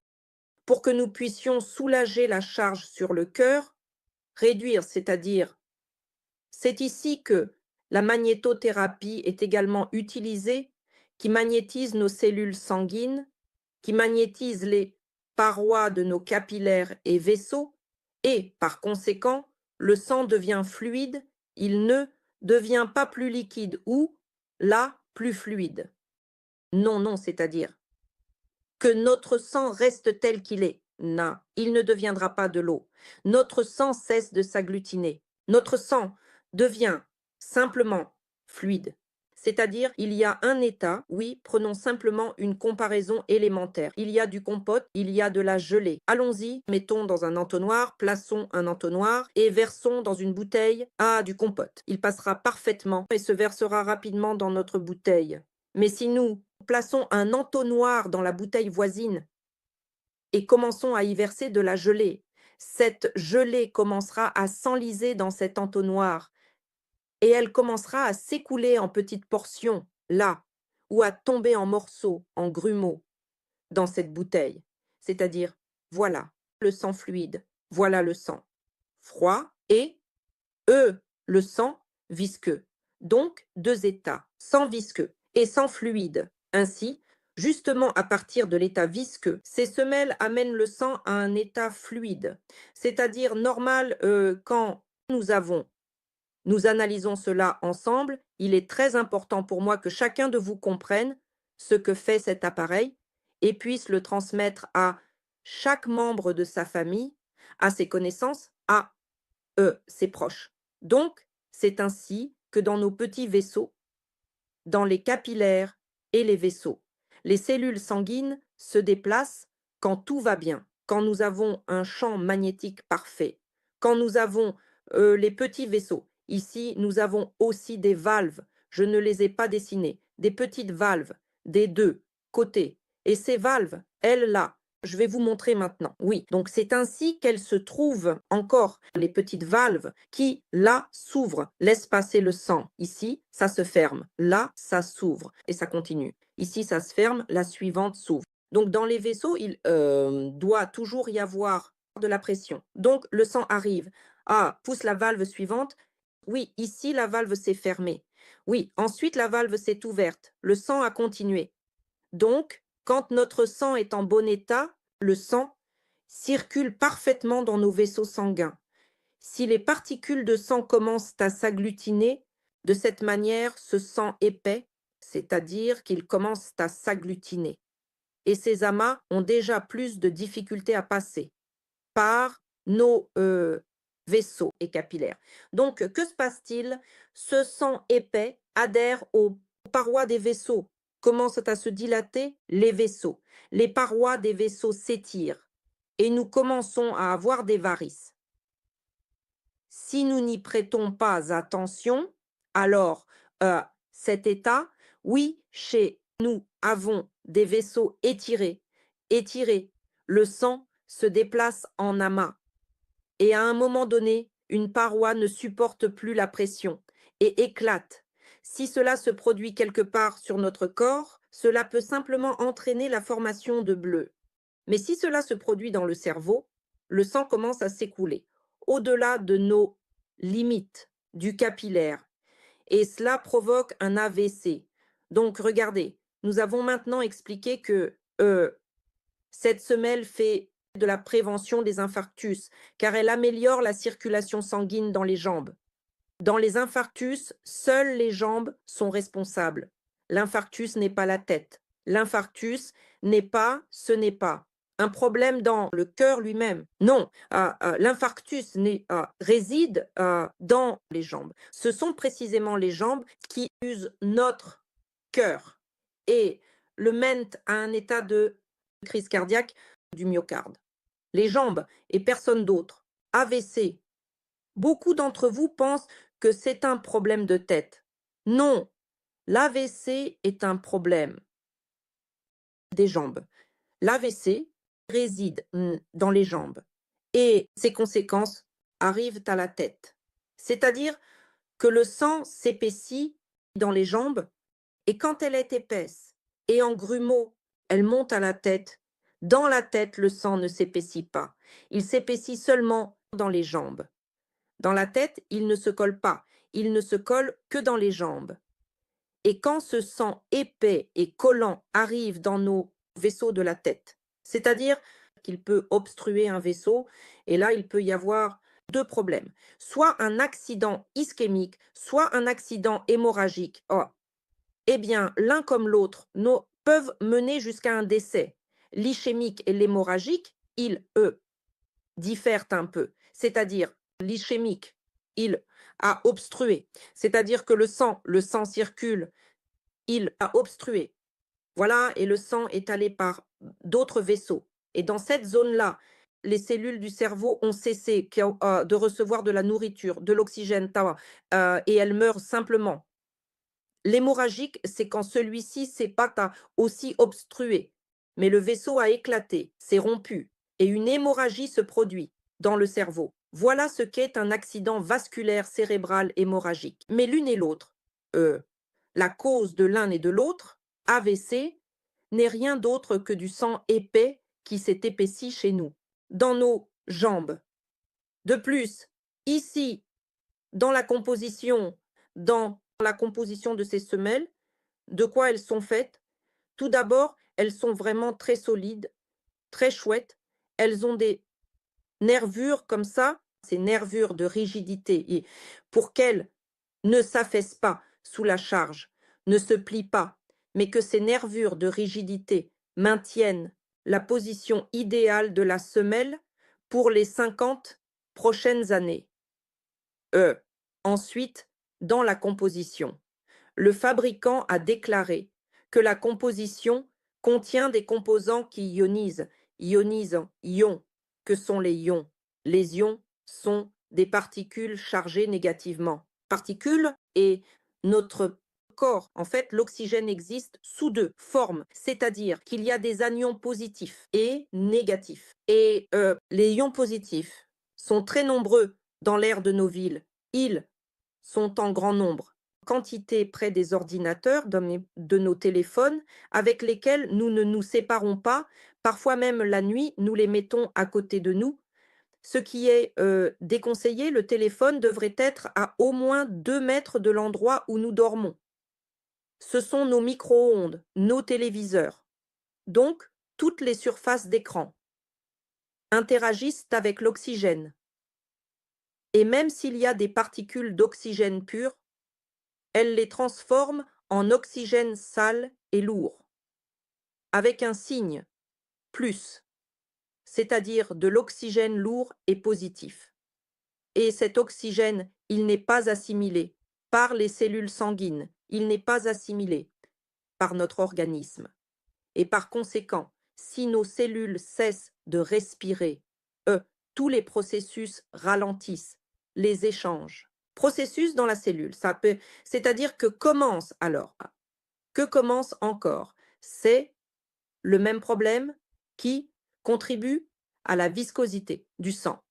Pour que nous puissions soulager la charge sur le cœur, réduire, c'est-à-dire, c'est ici que la magnétothérapie est également utilisée, qui magnétise nos cellules sanguines, qui magnétise les parois de nos capillaires et vaisseaux, et par conséquent, le sang devient fluide, il ne devient pas plus liquide ou, là, plus fluide. Non, non, c'est-à-dire que notre sang reste tel qu'il est. Non, il ne deviendra pas de l'eau. Notre sang cesse de s'agglutiner. Notre sang devient simplement fluide. C'est-à-dire, il y a un état, oui, prenons simplement une comparaison élémentaire. Il y a du compote, il y a de la gelée. Allons-y, mettons dans un entonnoir, plaçons un entonnoir et versons dans une bouteille du compote. Il passera parfaitement et se versera rapidement dans notre bouteille. Mais si nous plaçons un entonnoir dans la bouteille voisine et commençons à y verser de la gelée, cette gelée commencera à s'enliser dans cet entonnoir et elle commencera à s'écouler en petites portions, là, ou à tomber en morceaux, en grumeaux, dans cette bouteille. C'est-à-dire, voilà le sang fluide, voilà le sang froid et le sang visqueux. Donc, deux états, sang visqueux et sang fluide. Ainsi, justement à partir de l'état visqueux, ces semelles amènent le sang à un état fluide, c'est-à-dire normal quand nous analysons cela ensemble. Il est très important pour moi que chacun de vous comprenne ce que fait cet appareil et puisse le transmettre à chaque membre de sa famille, à ses connaissances, à ses proches. Donc, c'est ainsi que dans nos petits vaisseaux, dans les capillaires et les vaisseaux, les cellules sanguines se déplacent quand tout va bien, quand nous avons un champ magnétique parfait, quand nous avons les petits vaisseaux. Ici, nous avons aussi des valves. Je ne les ai pas dessinées, des petites valves des deux côtés. Et ces valves, elles là, je vais vous montrer maintenant. Oui, donc c'est ainsi qu'elles se trouvent encore, les petites valves qui, là, s'ouvrent, laissent passer le sang. Ici, ça se ferme. Là, ça s'ouvre et ça continue. Ici, ça se ferme, la suivante s'ouvre. Donc, dans les vaisseaux, il doit toujours y avoir de la pression. Donc, le sang arrive. Ah, pousse la valve suivante. Oui, ici, la valve s'est fermée. Oui, ensuite, la valve s'est ouverte. Le sang a continué. Donc, quand notre sang est en bon état, le sang circule parfaitement dans nos vaisseaux sanguins. Si les particules de sang commencent à s'agglutiner, de cette manière, ce sang épais, c'est-à-dire qu'ils commencent à s'agglutiner. Et ces amas ont déjà plus de difficultés à passer par nos vaisseaux et capillaires. Donc, que se passe-t-il? Ce sang épais adhère aux parois des vaisseaux, commence à se dilater les vaisseaux. Les parois des vaisseaux s'étirent et nous commençons à avoir des varices. Si nous n'y prêtons pas attention, alors cet état, oui, chez nous avons des vaisseaux étirés, étirés. Le sang se déplace en amas. Et à un moment donné, une paroi ne supporte plus la pression et éclate. Si cela se produit quelque part sur notre corps, cela peut simplement entraîner la formation de bleus. Mais si cela se produit dans le cerveau, le sang commence à s'écouler au-delà de nos limites du capillaire et cela provoque un AVC. Donc regardez, nous avons maintenant expliqué que cette semelle fait de la prévention des infarctus car elle améliore la circulation sanguine dans les jambes. Dans les infarctus, seules les jambes sont responsables. L'infarctus n'est pas la tête. L'infarctus ce n'est pas un problème dans le cœur lui-même. Non, l'infarctus réside dans les jambes. Ce sont précisément les jambes qui usent notre cœur et le mènent à un état de crise cardiaque du myocarde. Les jambes et personne d'autre. AVC. Beaucoup d'entre vous pensent que c'est un problème de tête. Non, l'AVC est un problème des jambes. L'AVC réside dans les jambes et ses conséquences arrivent à la tête. C'est-à-dire que le sang s'épaissit dans les jambes et quand elle est épaisse et en grumeaux, elle monte à la tête. Dans la tête, le sang ne s'épaissit pas. Il s'épaissit seulement dans les jambes. Dans la tête, il ne se colle pas. Il ne se colle que dans les jambes. Et quand ce sang épais et collant arrive dans nos vaisseaux de la tête, c'est-à-dire qu'il peut obstruer un vaisseau, et là, il peut y avoir deux problèmes. Soit un accident ischémique, soit un accident hémorragique. Oh, eh bien, l'un comme l'autre peuvent mener jusqu'à un décès. L'ischémique et l'hémorragique, eux, diffèrent un peu. C'est-à-dire, l'ischémique, il a obstrué. C'est-à-dire que le sang circule, il a obstrué. Voilà, et le sang est allé par d'autres vaisseaux. Et dans cette zone-là, les cellules du cerveau ont cessé de recevoir de la nourriture, de l'oxygène, et elles meurent simplement. L'hémorragique, c'est quand celui-ci s'est pas aussi obstrué, mais le vaisseau a éclaté, s'est rompu, et une hémorragie se produit dans le cerveau. Voilà ce qu'est un accident vasculaire cérébral hémorragique. Mais l'une et l'autre, la cause de l'un et de l'autre, AVC, n'est rien d'autre que du sang épais qui s'est épaissi chez nous, dans nos jambes. De plus, ici, dans la composition de ces semelles, de quoi elles sont faites? Tout d'abord, elles sont vraiment très solides, très chouettes. Elles ont des nervures comme ça, ces nervures de rigidité, et pour qu'elles ne s'affaissent pas sous la charge, ne se plient pas, mais que ces nervures de rigidité maintiennent la position idéale de la semelle pour les 50 prochaines années. Ensuite, dans la composition, le fabricant a déclaré que la composition contient des composants qui ionisent, ions, que sont les ions. Les ions sont des particules chargées négativement. Particules et notre corps, en fait, l'oxygène existe sous deux formes, c'est-à-dire qu'il y a des anions positifs et négatifs. Et les ions positifs sont très nombreux dans l'air de nos villes. Ils sont en grand nombre, quantité près des ordinateurs, de nos téléphones, avec lesquels nous ne nous séparons pas. Parfois même la nuit, nous les mettons à côté de nous. Ce qui est déconseillé, le téléphone devrait être à au moins 2 mètres de l'endroit où nous dormons. Ce sont nos micro-ondes, nos téléviseurs. Donc, toutes les surfaces d'écran interagissent avec l'oxygène. Et même s'il y a des particules d'oxygène pur, elles les transforment en oxygène sale et lourd, avec un signe plus, c'est-à-dire de l'oxygène lourd et positif. Et cet oxygène, il n'est pas assimilé par les cellules sanguines, il n'est pas assimilé par notre organisme. Et par conséquent, si nos cellules cessent de respirer, tous les processus ralentissent, les échanges. Processus dans la cellule, c'est-à-dire que commence encore? C'est le même problème qui contribue à la viscosité du sang.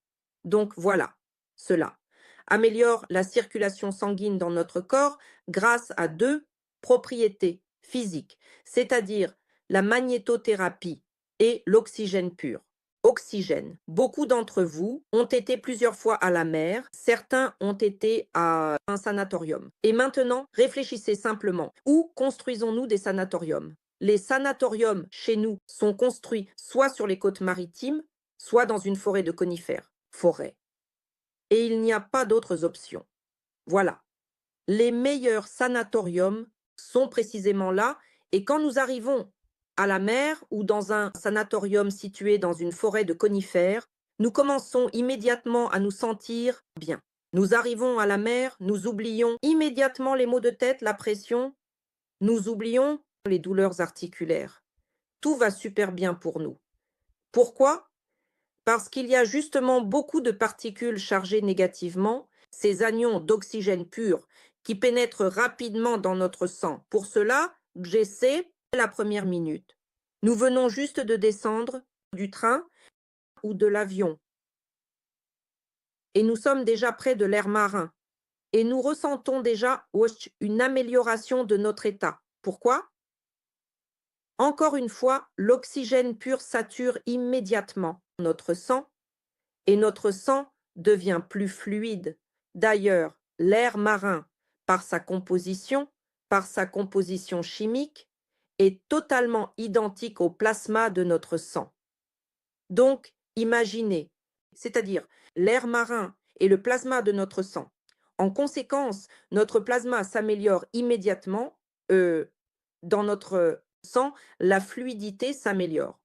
Donc voilà, cela améliore la circulation sanguine dans notre corps grâce à deux propriétés physiques, c'est-à-dire la magnétothérapie et l'oxygène pur. Oxygène. Beaucoup d'entre vous ont été plusieurs fois à la mer, certains ont été à un sanatorium. Et maintenant, réfléchissez simplement. Où construisons-nous des sanatoriums? Les sanatoriums chez nous sont construits soit sur les côtes maritimes, soit dans une forêt de conifères. Forêt. Et il n'y a pas d'autres options. Voilà. Les meilleurs sanatoriums sont précisément là, et quand nous arrivons à la mer ou dans un sanatorium situé dans une forêt de conifères, nous commençons immédiatement à nous sentir bien. Nous arrivons à la mer, nous oublions immédiatement les maux de tête, la pression, nous oublions les douleurs articulaires. Tout va super bien pour nous. Pourquoi? Parce qu'il y a justement beaucoup de particules chargées négativement, ces anions d'oxygène pur qui pénètrent rapidement dans notre sang. Pour cela, j'essaie la première minute. Nous venons juste de descendre du train ou de l'avion et nous sommes déjà près de l'air marin et nous ressentons déjà une amélioration de notre état. Pourquoi? Encore une fois, l'oxygène pur sature immédiatement notre sang et notre sang devient plus fluide. D'ailleurs, l'air marin, par sa composition chimique, est totalement identique au plasma de notre sang. Donc, imaginez, c'est-à-dire l'air marin et le plasma de notre sang. En conséquence, notre plasma s'améliore immédiatement. Dans notre sang, la fluidité s'améliore.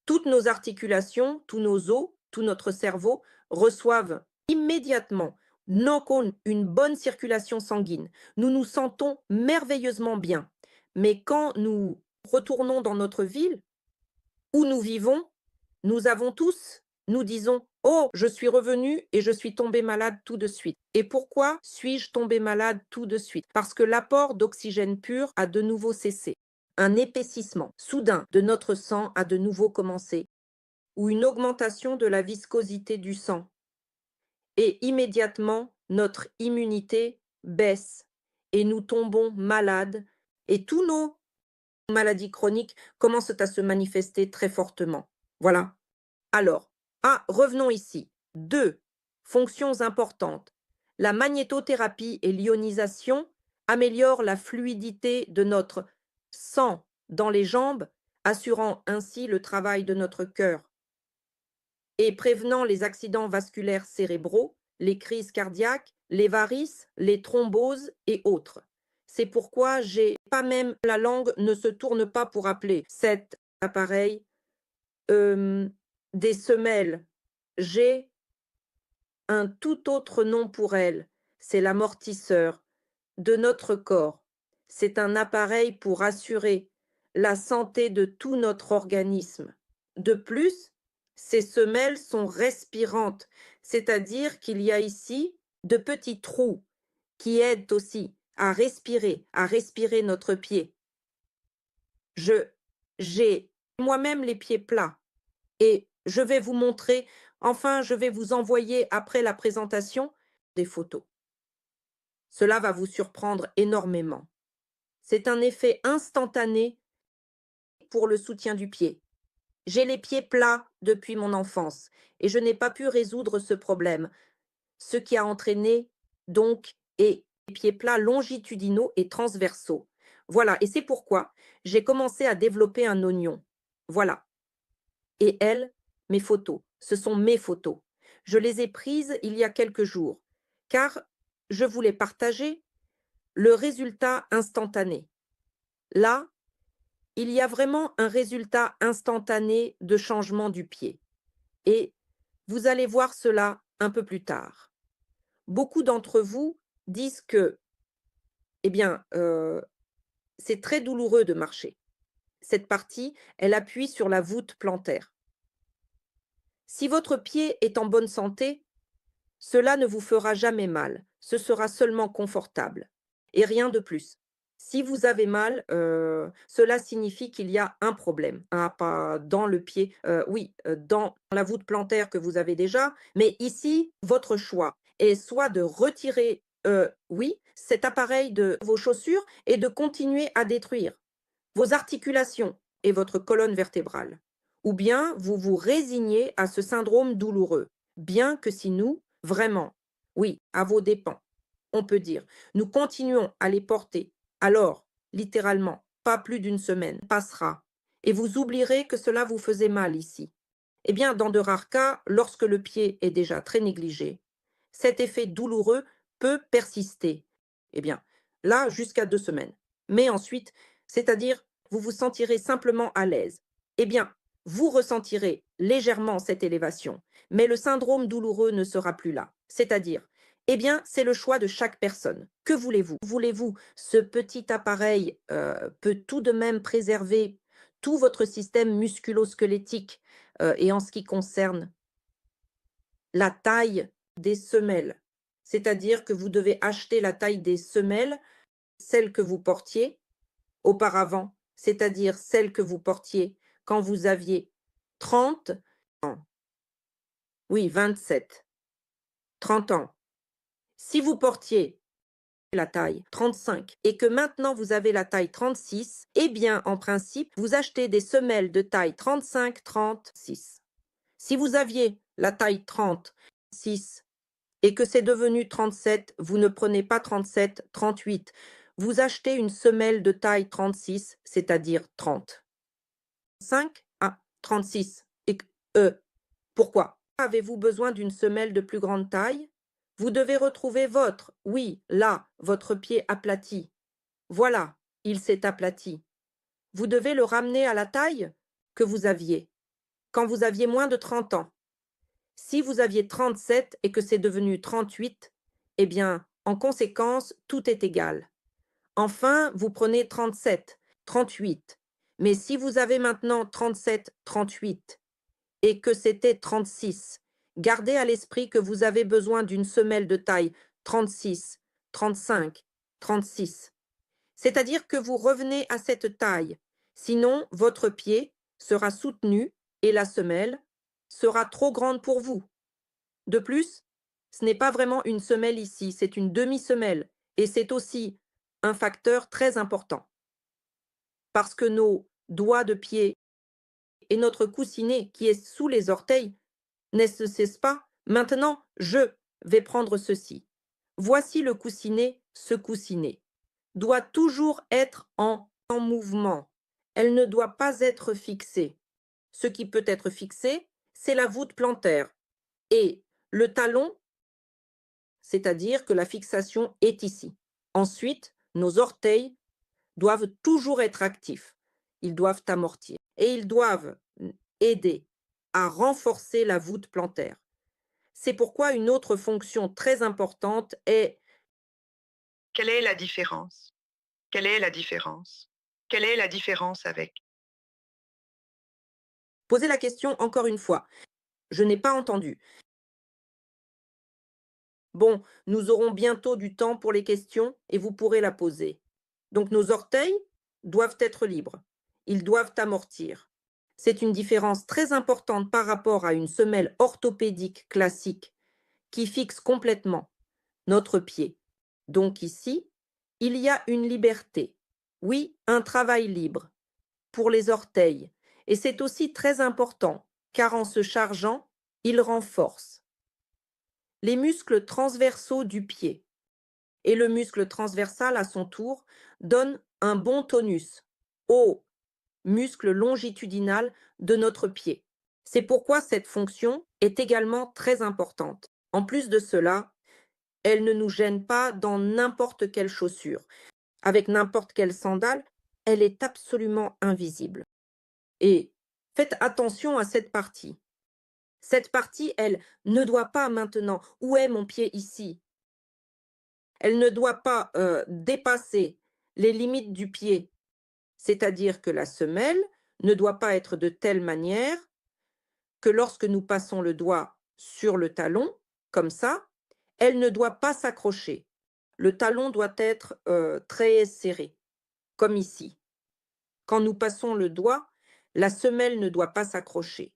Toutes nos articulations, tous nos os, tout notre cerveau reçoivent immédiatement une bonne circulation sanguine. Nous nous sentons merveilleusement bien. Mais quand nous retournons dans notre ville où nous vivons, nous disons: «Oh, je suis revenu et je suis tombé malade tout de suite». Et pourquoi suis-je tombé malade tout de suite? Parce que l'apport d'oxygène pur a de nouveau cessé. Un épaississement soudain de notre sang a de nouveau commencé, ou une augmentation de la viscosité du sang. Et immédiatement, notre immunité baisse et nous tombons malades et tous nos maladies chroniques commencent à se manifester très fortement. Voilà. Alors, revenons ici. 2 fonctions importantes. La magnétothérapie et l'ionisation améliorent la fluidité de notre sang dans les jambes, assurant ainsi le travail de notre cœur et prévenant les accidents vasculaires cérébraux, les crises cardiaques, les varices, les thromboses et autres. C'est pourquoi la langue ne se tourne pas pour appeler cet appareil des semelles. J'ai un tout autre nom pour elle, c'est l'amortisseur de notre corps. C'est un appareil pour assurer la santé de tout notre organisme. De plus, ces semelles sont respirantes, c'est-à-dire qu'il y a ici de petits trous qui aident aussi à respirer notre pied. J'ai moi-même les pieds plats et je vais vous montrer, enfin, je vais vous envoyer après la présentation des photos. Cela va vous surprendre énormément. C'est un effet instantané pour le soutien du pied. J'ai les pieds plats depuis mon enfance et je n'ai pas pu résoudre ce problème, ce qui a entraîné donc les pieds plats longitudinaux et transversaux. Voilà, et c'est pourquoi j'ai commencé à développer un oignon. Voilà. Et mes photos, ce sont mes photos. Je les ai prises il y a quelques jours, car je voulais partager le résultat instantané. Là, il y a vraiment un résultat instantané de changement du pied. Et vous allez voir cela un peu plus tard. Beaucoup d'entre vous disent que, eh bien, c'est très douloureux de marcher. Cette partie, elle appuie sur la voûte plantaire. Si votre pied est en bonne santé, cela ne vous fera jamais mal, ce sera seulement confortable et rien de plus. Si vous avez mal, cela signifie qu'il y a un problème, pas dans le pied, oui, dans la voûte plantaire que vous avez déjà, mais ici, votre choix est soit de retirer, oui, cet appareil de vos chaussures et de continuer à détruire vos articulations et votre colonne vertébrale. Ou bien vous vous résignez à ce syndrome douloureux, bien que si nous, vraiment, oui, à vos dépens, on peut dire, nous continuons à les porter, alors, littéralement, pas plus d'une semaine passera, et vous oublierez que cela vous faisait mal ici. Eh bien, dans de rares cas, lorsque le pied est déjà très négligé, cet effet douloureux peut persister. Eh bien, là, jusqu'à 2 semaines. Mais ensuite, c'est-à-dire, vous vous sentirez simplement à l'aise. Eh bien, vous ressentirez légèrement cette élévation, mais le syndrome douloureux ne sera plus là. C'est-à-dire, eh bien, c'est le choix de chaque personne. Que voulez-vous? Voulez-vous ce petit appareil peut tout de même préserver tout votre système musculo-squelettique et en ce qui concerne la taille des semelles. C'est-à-dire que vous devez acheter la taille des semelles, celles que vous portiez auparavant, c'est-à-dire celles que vous portiez quand vous aviez 30 ans. Oui, 27, 30 ans. Si vous portiez la taille 35 et que maintenant vous avez la taille 36, eh bien, en principe, vous achetez des semelles de taille 35-36. Si vous aviez la taille 36 et que c'est devenu 37, vous ne prenez pas 37, 38. Vous achetez une semelle de taille 36, c'est-à-dire 30. 5 à 36. Et, pourquoi? Avez-vous besoin d'une semelle de plus grande taille? Vous devez retrouver votre pied aplati. Voilà, il s'est aplati. Vous devez le ramener à la taille que vous aviez quand vous aviez moins de 30 ans. Si vous aviez 37 et que c'est devenu 38, eh bien, en conséquence, tout est égal. Enfin, vous prenez 37, 38. Mais si vous avez maintenant 37, 38 et que c'était 36, gardez à l'esprit que vous avez besoin d'une semelle de taille 36, 35, 36. C'est-à-dire que vous revenez à cette taille. Sinon, votre pied sera soutenu et la semelle sera trop grande pour vous. De plus, ce n'est pas vraiment une semelle ici, c'est une demi-semelle et c'est aussi un facteur très important parce que nos doigts de pied et notre coussinet qui est sous les orteils ne se cessent pas. Maintenant, je vais prendre ceci. Voici le coussinet, ce coussinet doit toujours être en mouvement. Elle ne doit pas être fixée. Ce qui peut être fixé, c'est la voûte plantaire et le talon, c'est-à-dire que la fixation est ici. Ensuite, nos orteils doivent toujours être actifs. Ils doivent amortir et ils doivent aider à renforcer la voûte plantaire. C'est pourquoi une autre fonction très importante est Quelle est la différence? Quelle est la différence? Quelle est la différence avec? poser la question encore une fois. Je n'ai pas entendu. Bon, nous aurons bientôt du temps pour les questions et vous pourrez la poser. Donc nos orteils doivent être libres. Ils doivent amortir. C'est une différence très importante par rapport à une semelle orthopédique classique qui fixe complètement notre pied. Donc ici, il y a une liberté. Oui, un travail libre pour les orteils. Et c'est aussi très important car en se chargeant, il renforce les muscles transversaux du pied. Et le muscle transversal, à son tour, donne un bon tonus au muscle longitudinal de notre pied. C'est pourquoi cette fonction est également très importante. En plus de cela, elle ne nous gêne pas dans n'importe quelle chaussure. Avec n'importe quelle sandale, elle est absolument invisible. Et faites attention à cette partie. Cette partie, elle, ne doit pas maintenant, où est mon pied ici? Elle ne doit pas dépasser les limites du pied. C'est-à-dire que la semelle ne doit pas être de telle manière que lorsque nous passons le doigt sur le talon, comme ça, elle ne doit pas s'accrocher. Le talon doit être très serré, comme ici. Quand nous passons le doigt, la semelle ne doit pas s'accrocher.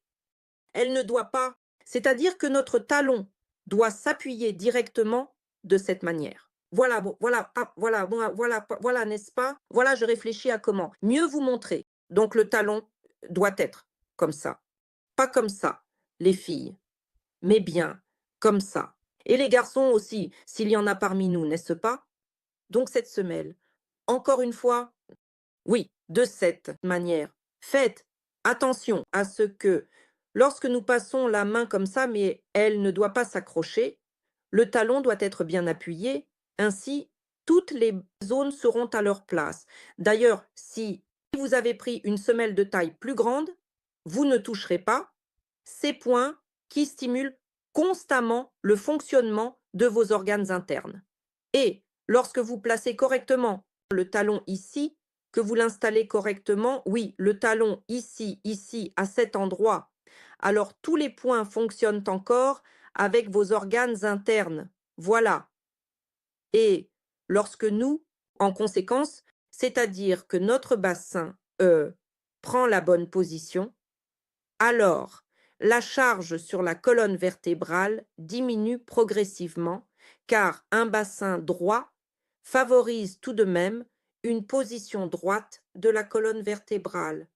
Elle ne doit pas, c'est-à-dire que notre talon doit s'appuyer directement de cette manière. Voilà, bon, voilà, ah, voilà, voilà, voilà, voilà, n'est-ce pas? Voilà, je réfléchis à comment mieux vous montrer. Donc le talon doit être comme ça. Pas comme ça, les filles, mais bien comme ça. Et les garçons aussi, s'il y en a parmi nous, n'est-ce pas? Donc cette semelle, encore une fois, oui, de cette manière. Faites attention à ce que, lorsque nous passons la main comme ça, mais elle ne doit pas s'accrocher, le talon doit être bien appuyé, ainsi toutes les zones seront à leur place. D'ailleurs, si Si vous avez pris une semelle de taille plus grande, vous ne toucherez pas ces points qui stimulent constamment le fonctionnement de vos organes internes. Et lorsque vous placez correctement le talon ici, que vous l'installez correctement, oui, le talon ici, ici, à cet endroit, alors tous les points fonctionnent encore avec vos organes internes. Voilà. Et lorsque nous, en conséquence, c'est-à-dire que notre bassin prend la bonne position, alors la charge sur la colonne vertébrale diminue progressivement, car un bassin droit favorise tout de même une position droite de la colonne vertébrale.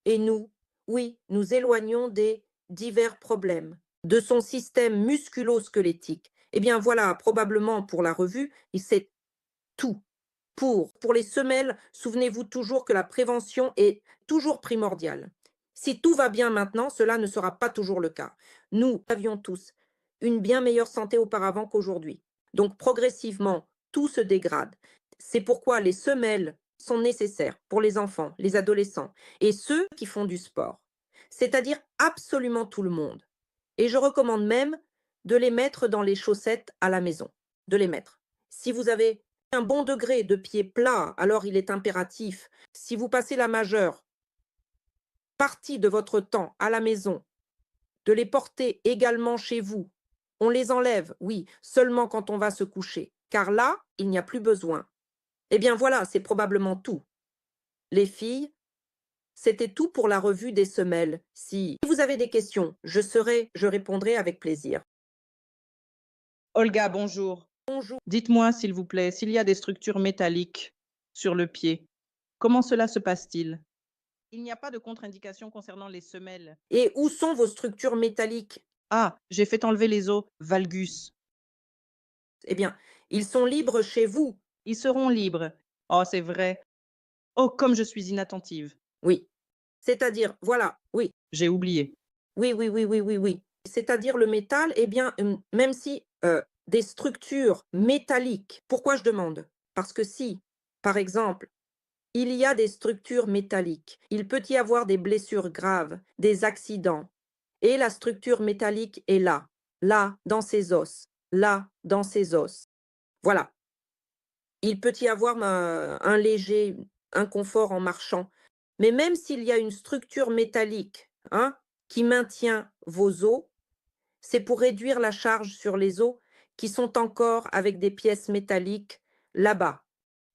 Et nous, oui, nous éloignons des divers problèmes de son système musculo-squelettique. Eh bien voilà, probablement pour la revue, c'est tout. Pour les semelles, souvenez-vous toujours que la prévention est toujours primordiale. Si tout va bien maintenant, cela ne sera pas toujours le cas. Nous avions tous une bien meilleure santé auparavant qu'aujourd'hui. Donc progressivement, tout se dégrade. C'est pourquoi les semelles sont nécessaires pour les enfants, les adolescents et ceux qui font du sport, c'est-à-dire absolument tout le monde. Et je recommande même de les mettre dans les chaussettes à la maison, de les mettre. Si vous avez un bon degré de pied plat, alors il est impératif, si vous passez la majeure partie de votre temps à la maison, de les porter également chez vous. On les enlève, oui, seulement quand on va se coucher, car là, il n'y a plus besoin. Eh bien voilà, c'est probablement tout. Les filles, c'était tout pour la revue des semelles. Si vous avez des questions, je répondrai avec plaisir. Olga, bonjour. Bonjour. Dites-moi, s'il vous plaît, s'il y a des structures métalliques sur le pied, comment cela se passe-t-il? Il n'y a pas de contre-indication concernant les semelles. Et où sont vos structures métalliques? Ah, j'ai fait enlever les os valgus. Eh bien, ils sont libres chez vous. Ils seront libres. Oh, c'est vrai. Oh, comme je suis inattentive. Oui. C'est-à-dire, voilà, oui. J'ai oublié. Oui, oui, oui, oui, oui, oui. C'est-à-dire le métal, eh bien, même si des structures métalliques, pourquoi je demande? Parce que si, par exemple, il y a des structures métalliques, il peut y avoir des blessures graves, des accidents, et la structure métallique est là, dans ses os, là, dans ses os. Voilà. Il peut y avoir un léger inconfort en marchant. Mais même s'il y a une structure métallique, hein, qui maintient vos os, c'est pour réduire la charge sur les os qui sont encore avec des pièces métalliques là-bas.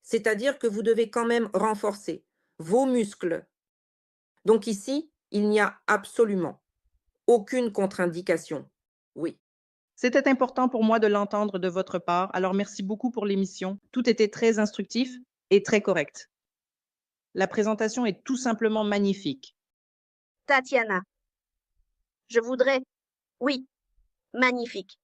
C'est-à-dire que vous devez quand même renforcer vos muscles. Donc ici, il n'y a absolument aucune contre-indication. Oui. C'était important pour moi de l'entendre de votre part, alors merci beaucoup pour l'émission. Tout était très instructif et très correct. La présentation est tout simplement magnifique. Tatiana. Je voudrais, oui, magnifique.